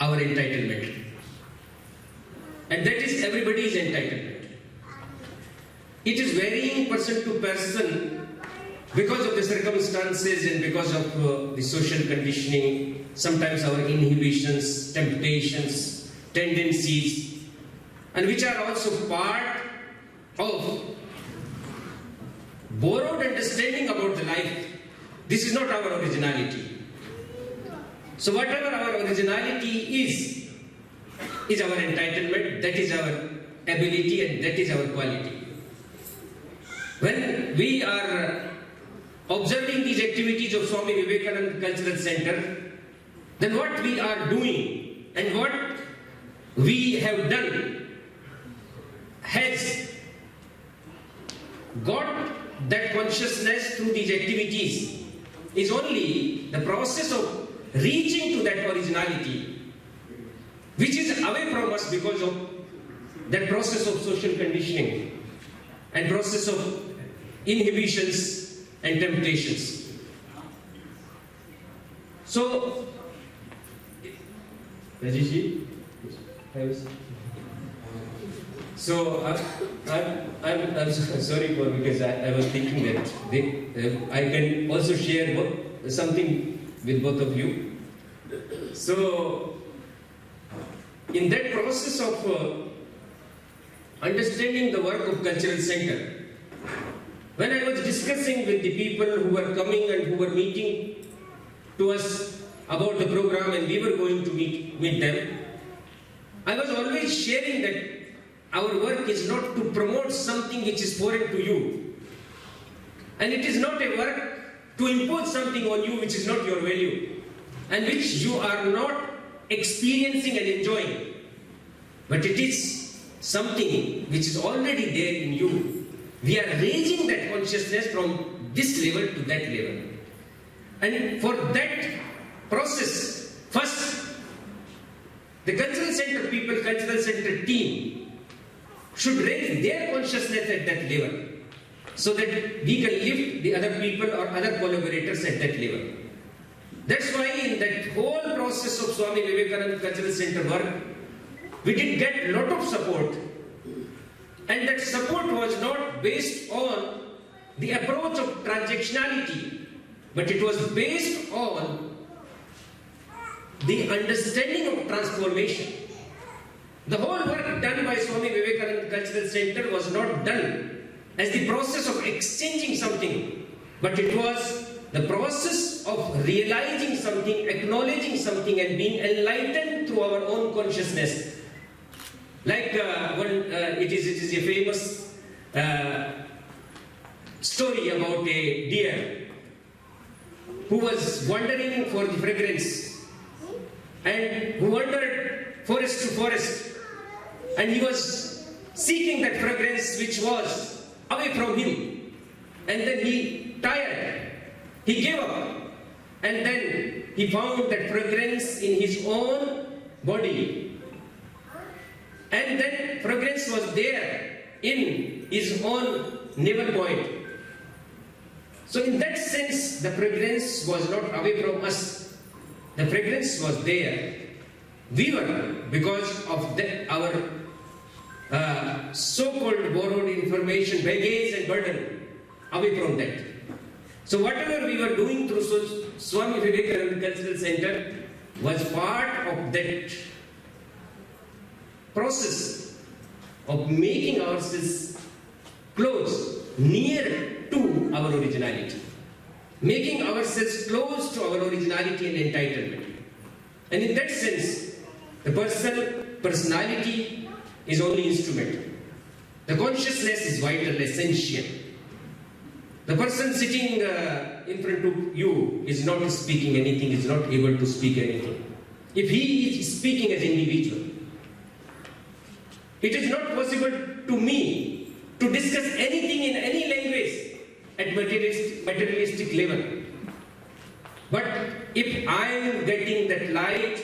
our entitlement. And that is everybody's entitlement. It is varying person to person because of the circumstances and because of the social conditioning, sometimes our inhibitions, temptations, tendencies, and which are also part of borrowed understanding about the life. This is not our originality. So whatever our originality is our entitlement, that is our ability and that is our quality. When we are observing these activities of Swami Vivekananda Cultural Center, then what we are doing and what we have done has got that consciousness through these activities is only the process of reaching to that originality which is away from us because of that process of social conditioning and process of inhibitions and temptations. So, Rajesh, so I'm sorry for because I was thinking that I can also share something with both of you. So, in that process of understanding the work of Cultural Center, when I was discussing with the people who were coming and who were meeting to us about the program and we were going to meet them, I was always sharing that our work is not to promote something which is foreign to you. And it is not a work to impose something on you which is not your value and which you are not experiencing and enjoying. But it is something which is already there in you. We are raising that consciousness from this level to that level. And for that process. First, the cultural center people, cultural center team should raise their consciousness at that level so that we can lift the other people or other collaborators at that level. That's why in that whole process of Swami Vivekananda Cultural Center work, we did get a lot of support. And that support was not based on the approach of transactionality, but it was based on the understanding of transformation. The whole work done by Swami Vivekananda Cultural Center was not done as the process of exchanging something, but it was the process of realizing something, acknowledging something, and being enlightened through our own consciousness. Like it is a famous story about a deer who was wandering for the fragrance and who wandered forest to forest, and he was seeking that fragrance which was away from him, and then he tired, he gave up, and then he found that fragrance in his own body, and then fragrance was there in his own navel point. So in that sense, the fragrance was not away from us. The fragrance was there. We were, because of our so-called borrowed information, baggage and burden, away from that. So whatever we were doing through Swami Vivekananda Cultural Center was part of that process of making ourselves close, near to our originality, making ourselves close to our originality and entitlement. And in that sense, the personality is only instrument. The consciousness is vital, essential. The person sitting in front of you is not speaking anything, is not able to speak anything. If he is speaking as an individual, it is not possible to me to discuss anything in any language at materialistic level. But if I am getting that light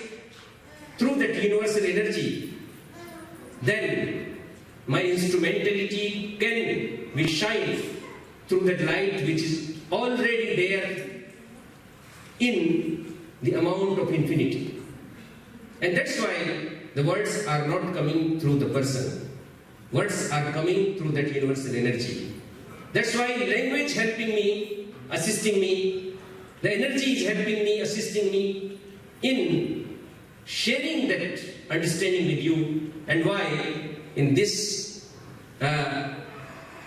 through that universal energy, then my instrumentality can be shined through that light which is already there in the amount of infinity. And that's why the words are not coming through the person. Words are coming through that universal energy. That's why language helping me, assisting me, the energy is helping me, assisting me in sharing that understanding with you, and why in this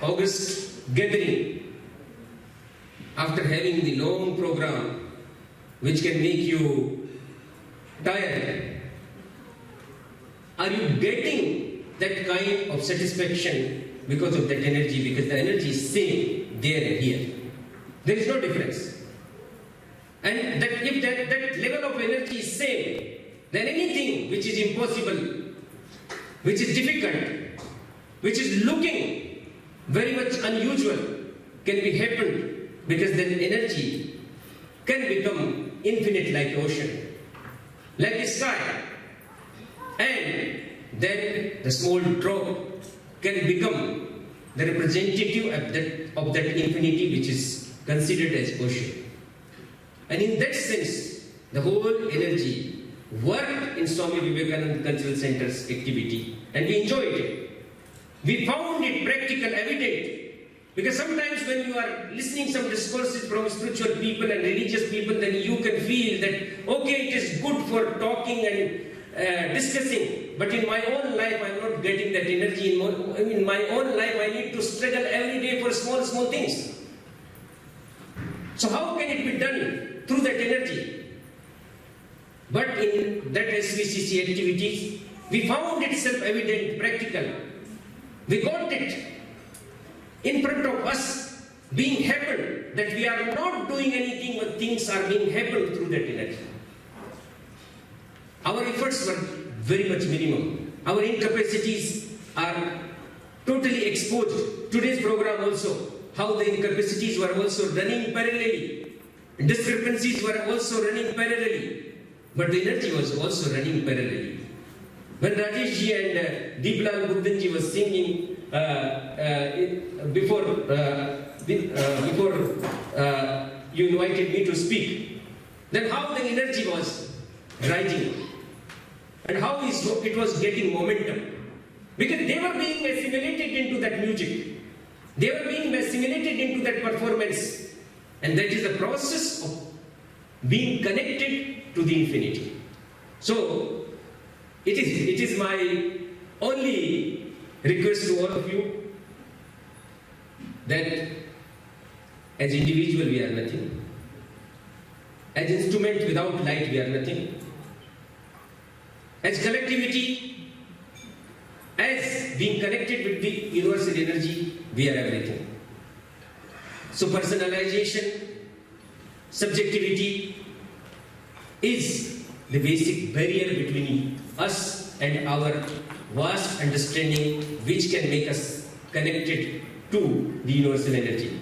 August gathering, after having the long program which can make you tired, are you getting that kind of satisfaction because of that energy? Because the energy is same there and here. There is no difference. And that if that level of energy is same, then anything which is impossible, which is difficult, which is looking very much unusual, can be happened, because then energy can become infinite like ocean, like the sky, and then the small drop can become the representative of that infinity which is considered as ocean. And in that sense, the whole energy worked in Swami Vivekananda Cultural Center's activity, and we enjoyed it. We found it practical, evident, because sometimes when you are listening some discourses from spiritual people and religious people, then you can feel that, okay, it is good for talking and discussing, but in my own life I am not getting that energy. In my own life I need to struggle every day for small things. So how can it be done? Through that energy. But in that SVCC activities, we found it self-evident, practical. We got it in front of us, being happened, that we are not doing anything but things are being happened through that energy. Our efforts were very much minimum. Our incapacities are totally exposed. Today's program also, how the incapacities were also running parallelly. discrepancies were also running parallelly, but the energy was also running parallelly. When Rajesh ji and Deeplal Buddhan ji was singing before you invited me to speak, then how the energy was rising and how it was getting momentum. Because they were being assimilated into that music. They were being assimilated into that performance. And that is the process of being connected to the infinity. So, it is my only request to all of you that as individual we are nothing. As instrument without light we are nothing. As collectivity, as being connected with the universal energy, we are everything. So personalization, subjectivity is the basic barrier between us and our vast understanding which can make us connected to the universal energy.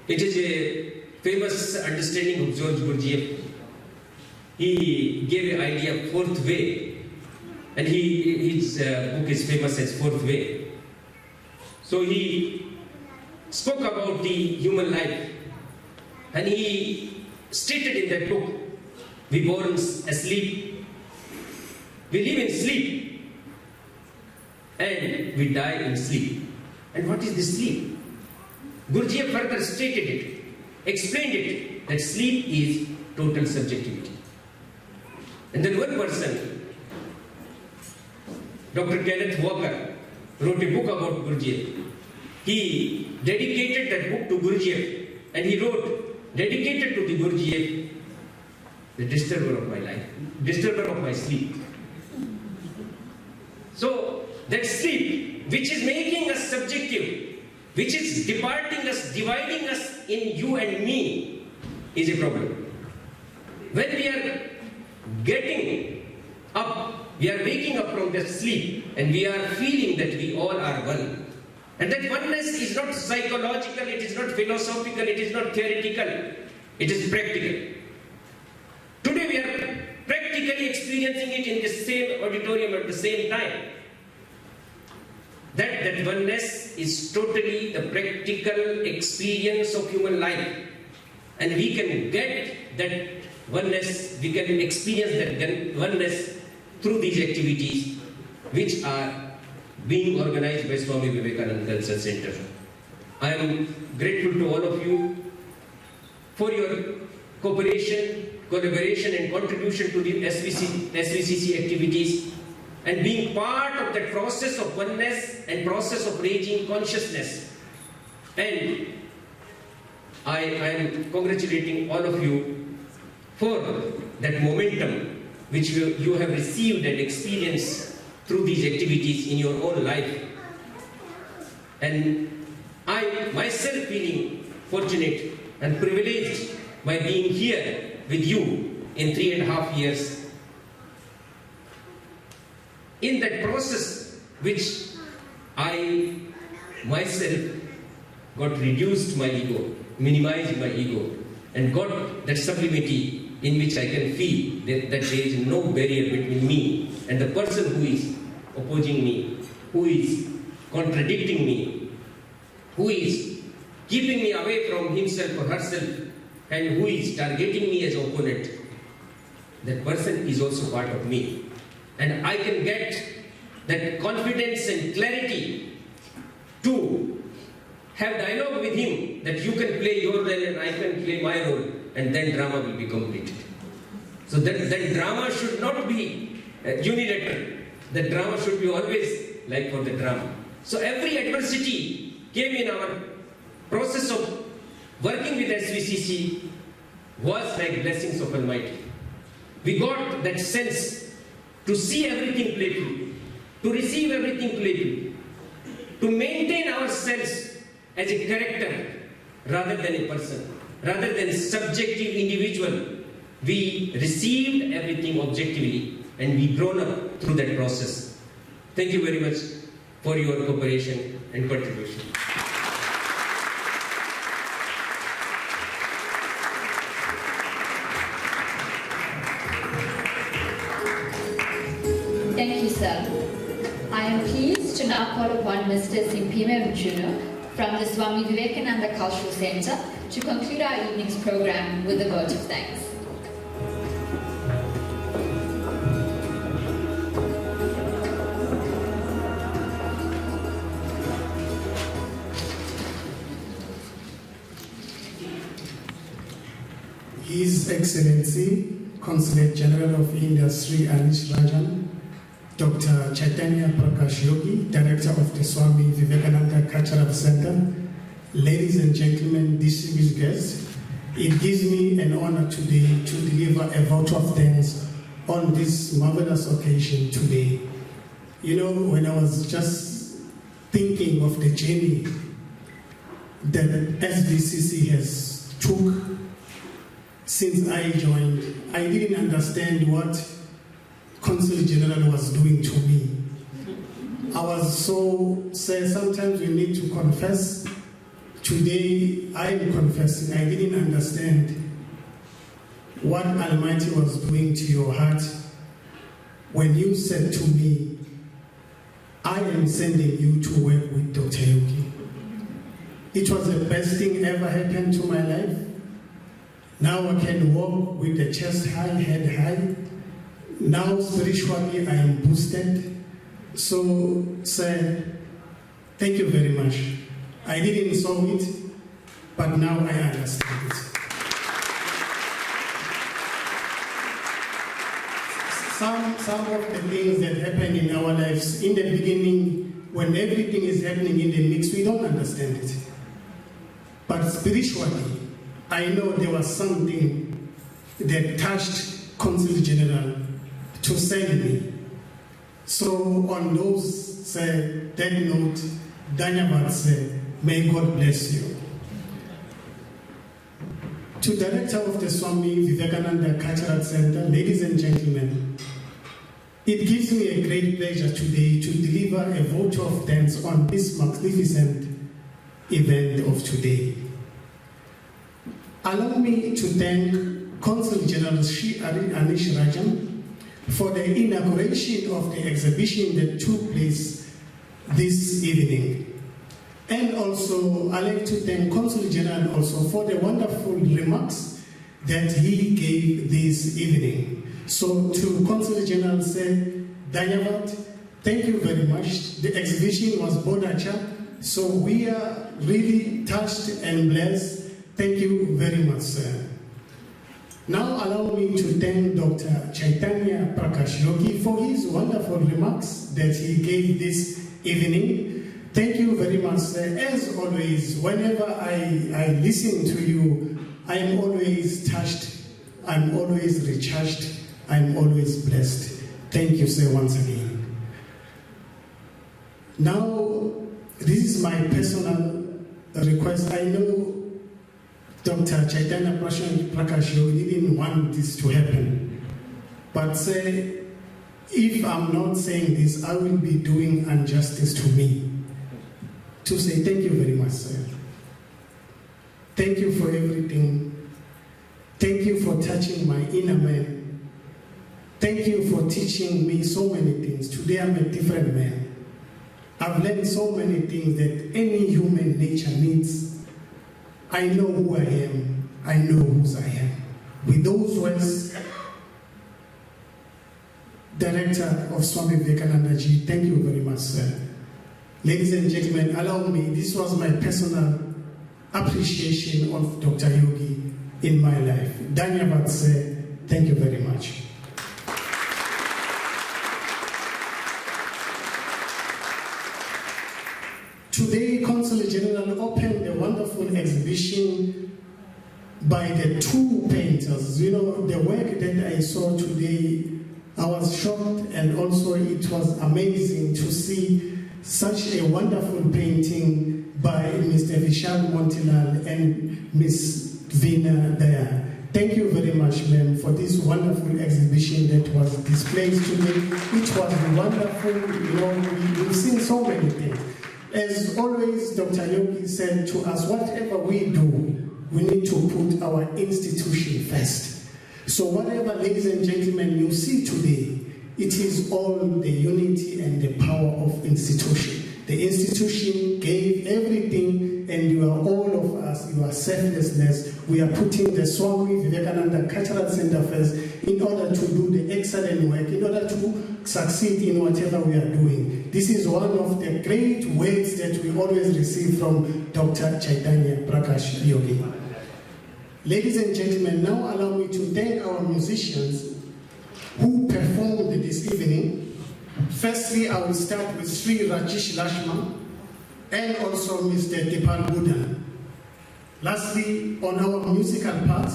It is a famous understanding of George Gurdjieff. He gave an idea of fourth way, and his book is famous as Fourth Way. So he spoke about the human life, and he stated in that book, we born asleep, we live in sleep, and we die in sleep. And what is this sleep? Gurdjieff further stated it, explained it, that sleep is total subjectivity. And then one person, Dr. Kenneth Walker, wrote a book about Gurdjieff. He dedicated that book to Gurdjieff, and he wrote, dedicated to the Gurdjieff, the disturber of my life, disturber of my sleep. So, that sleep, which is making us subjective, which is departing us, dividing us in you and me, is a problem. When we are getting up, we are waking up from that sleep, and we are feeling that we all are one. And that oneness is not psychological, it is not philosophical, it is not theoretical, it is practical. Today we are practically experiencing it in the same auditorium at the same time. That oneness is totally the practical experience of human life. And we can get that oneness, we can experience that oneness through these activities which are being organized by Swami Vivekananda Cultural Center. I am grateful to all of you for your cooperation, collaboration and contribution to the SVCC activities, and being part of that process of oneness and process of raising consciousness. And I am congratulating all of you for that momentum which you have received and experienced through these activities in your own life. And I myself feeling fortunate and privileged by being here with you in 3.5 years. In that process which I myself got reduced my ego, minimized my ego, and got that sublimity in which I can feel that there is no barrier between me and the person who is opposing me, who is contradicting me, who is keeping me away from himself or herself, and who is targeting me as opponent. That person is also part of me. And I can get that confidence and clarity to have dialogue with him, that you can play your role and I can play my role, and then drama will be completed. So that drama should not be unilateral. The drama should be always like for the drama. So every adversity came in our process of working with SVCC was like blessings of Almighty. We got that sense to see everything playfully, to receive everything playfully, to maintain ourselves as a character rather than a person, rather than subjective individual. We received everything objectively and we grown up through that process. Thank you very much for your cooperation and contribution. Utsav. I am pleased to now call upon Mr. Simpime Mchuno from the Swami Vivekananda Cultural Center to conclude our evening's program with a vote of thanks. His Excellency, Consulate General of India, Sri Anish Rajan, Dr. Chaitanya Prakash Yogi, Director of the Swami Vivekananda Cultural Center, ladies and gentlemen, distinguished guests, it gives me an honor today to deliver a vote of thanks on this marvelous occasion today. You know, when I was just thinking of the journey that SVCC has took since I joined, I didn't understand what Consul General was doing to me. I was so sad. Sometimes we need to confess. Today I am confessing. I didn't understand what Almighty was doing to your heart when you said to me, I am sending you to work with Dr. Yogi. It was the best thing ever happened to my life. Now I can walk with the chest high, head high. Now spiritually I am boosted. So, sir, thank you very much. I didn't saw it, but now I understand it. Some of the things that happen in our lives, in the beginning, when everything is happening in the mix, we don't understand it. But spiritually, I know there was something that touched Consul General to send me. So on those, that note, Danyavad, may God bless you. To Director of the Swami Vivekananda Cultural Center, ladies and gentlemen, it gives me a great pleasure today to deliver a vote of thanks on this magnificent event of today. Allow me to thank Consul General Sri Anish Rajan for the inauguration of the exhibition that took place this evening. And also, I'd like to thank Consul General also for the wonderful remarks that he gave this evening. So to Consul General said, Danyavad, thank you very much. The exhibition was Bodacha, so we are really touched and blessed. Thank you very much, sir. Now allow me to thank Dr. Chaitanya Prakash Yogi for his wonderful remarks that he gave this evening. Thank you very much, sir. As always, whenever I listen to you, I am always touched, I'm always recharged, I'm always blessed. Thank you, sir, once again. Now, this is my personal request. I know Dr. Chaitanya Prakash Yogi didn't want this to happen. But say, if I'm not saying this, I will be doing injustice to me. To say thank you very much, sir. Thank you for everything. Thank you for touching my inner man. Thank you for teaching me so many things. Today I'm a different man. I've learned so many things that any human nature needs. I know who I am. I know whose I am. With those words, Director of Swami Vivekananda Ji, thank you very much, sir. Ladies and gentlemen, allow me, this was my personal appreciation of Dr. Yogi in my life. Danyavad, sir, thank you very much. Today, Consul General opened a wonderful exhibition by the two painters. You know, the work that I saw today, I was shocked, and also it was amazing to see such a wonderful painting by Mr. Vishal Montilal and Miss Veena Daya. Thank you very much, ma'am, for this wonderful exhibition that was displayed today. It was wonderful. You know, we've seen so many things. As always, Dr. Yogi said to us, whatever we do, we need to put our institution first. So whatever, ladies and gentlemen, you see today, it is all the unity and the power of institution. The institution gave everything, and you are all of us, you are selflessness. We are putting the Swami Vivekananda Cultural Center first in order to do the excellent work, in order to succeed in whatever we are doing. This is one of the great words that we always receive from Dr. Chaitanya Prakash Yogi. Ladies and gentlemen, now allow me to thank our musicians who performed this evening. Firstly, I will start with Sri Rajesh Lashman and also Mr. Dipal Buddha. Lastly, on our musical part,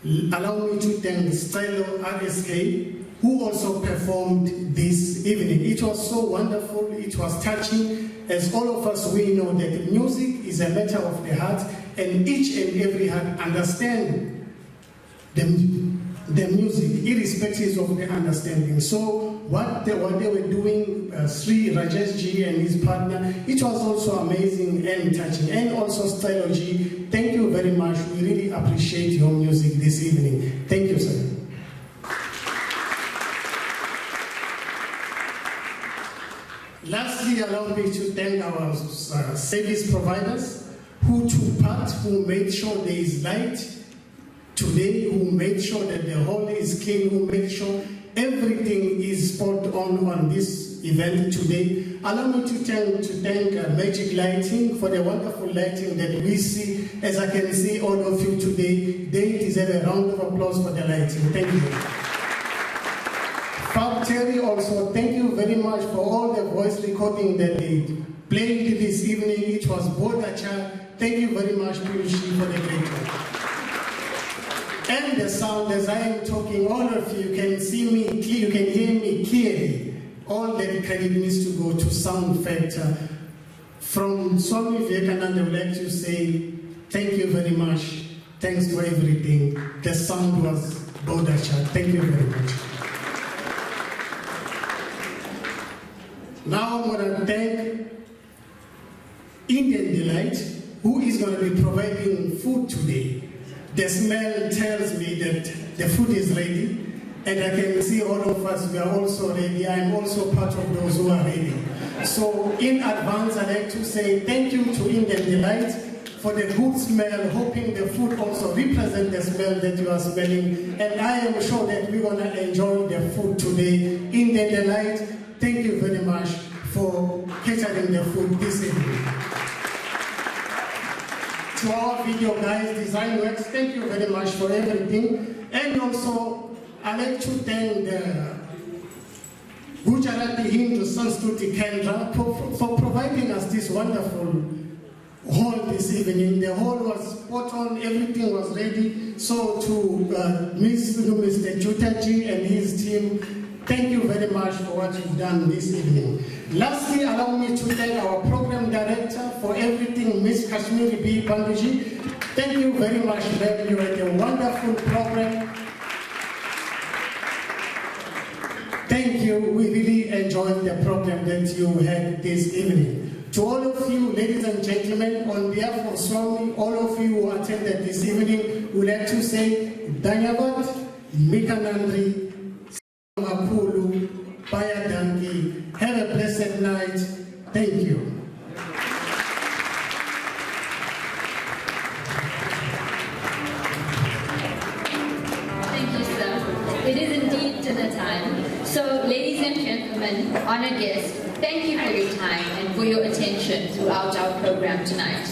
allow me to thank Stylo RSK, who also performed this evening. It was so wonderful, it was touching. As all of us, we know that music is a matter of the heart, and each and every heart understand the music, irrespective of the understanding. So what they were doing, Sri Rajesh Ji and his partner, it was also amazing and touching. And also Stylo Ji, thank you very much. We really appreciate your music this evening. Thank you, sir. Lastly, allow me to thank our service providers who took part, who made sure there is light today, who made sure that the hall is clean, who made sure everything is spot on this event today. Allow me to thank Magic Lighting for the wonderful lighting that we see. As I can see all of you today, they deserve a round of applause for the lighting. Thank you. Fab Terry also, thank you very much for all the voice recording that they played this evening. It was Bodacha. Thank you very much, Pirushi, for the great work. And the sound, as I am talking, all of you can see me, you can hear me clearly. All that credit needs to go to sound factor. From Swami Vivekananda, I would like to say thank you very much. Thanks for everything. The sound was Bodacha. Thank you very much. Now I'm going to thank Indian Delight, who is going to be providing food today. The smell tells me that the food is ready, and I can see all of us, we are also ready. I am also part of those who are ready. So in advance, I'd like to say thank you to Indian Delight for the good smell, hoping the food also represents the smell that you are smelling. And I am sure that we're going to enjoy the food today. Indian Delight, thank you very much for catering the food this evening. To our video guys, Design Works, thank you very much for everything. And also, I'd like to thank the Gujarati Hindu Sanskruti Kendra for providing us this wonderful hall this evening. The hall was spot on, everything was ready. So to Mr. Jutaji and his team, thank you very much for what you've done this evening. Lastly, allow me to thank our program director for everything, Ms. Kashmiri B. Panduji. Thank you very much, ma'am. You had a wonderful program. Thank you. We really enjoyed the program that you had this evening. To all of you, ladies and gentlemen, on behalf of Swami, all of you who attended this evening, we would like to say Dhanyavad, Mikanandri, Mapulu, Payadangi. Have a blessed night. Thank you. Thank you, sir. It is indeed dinner time. So, ladies and gentlemen, honored guests, thank you for your time and for your attention throughout our program tonight.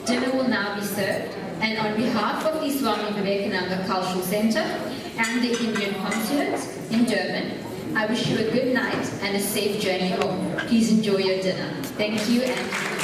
Dinner will now be served, and on behalf of the Swami Vivekananda Cultural Center and the Indian Consulate in Durban, I wish you a good night and a safe journey home. Please enjoy your dinner. Thank you and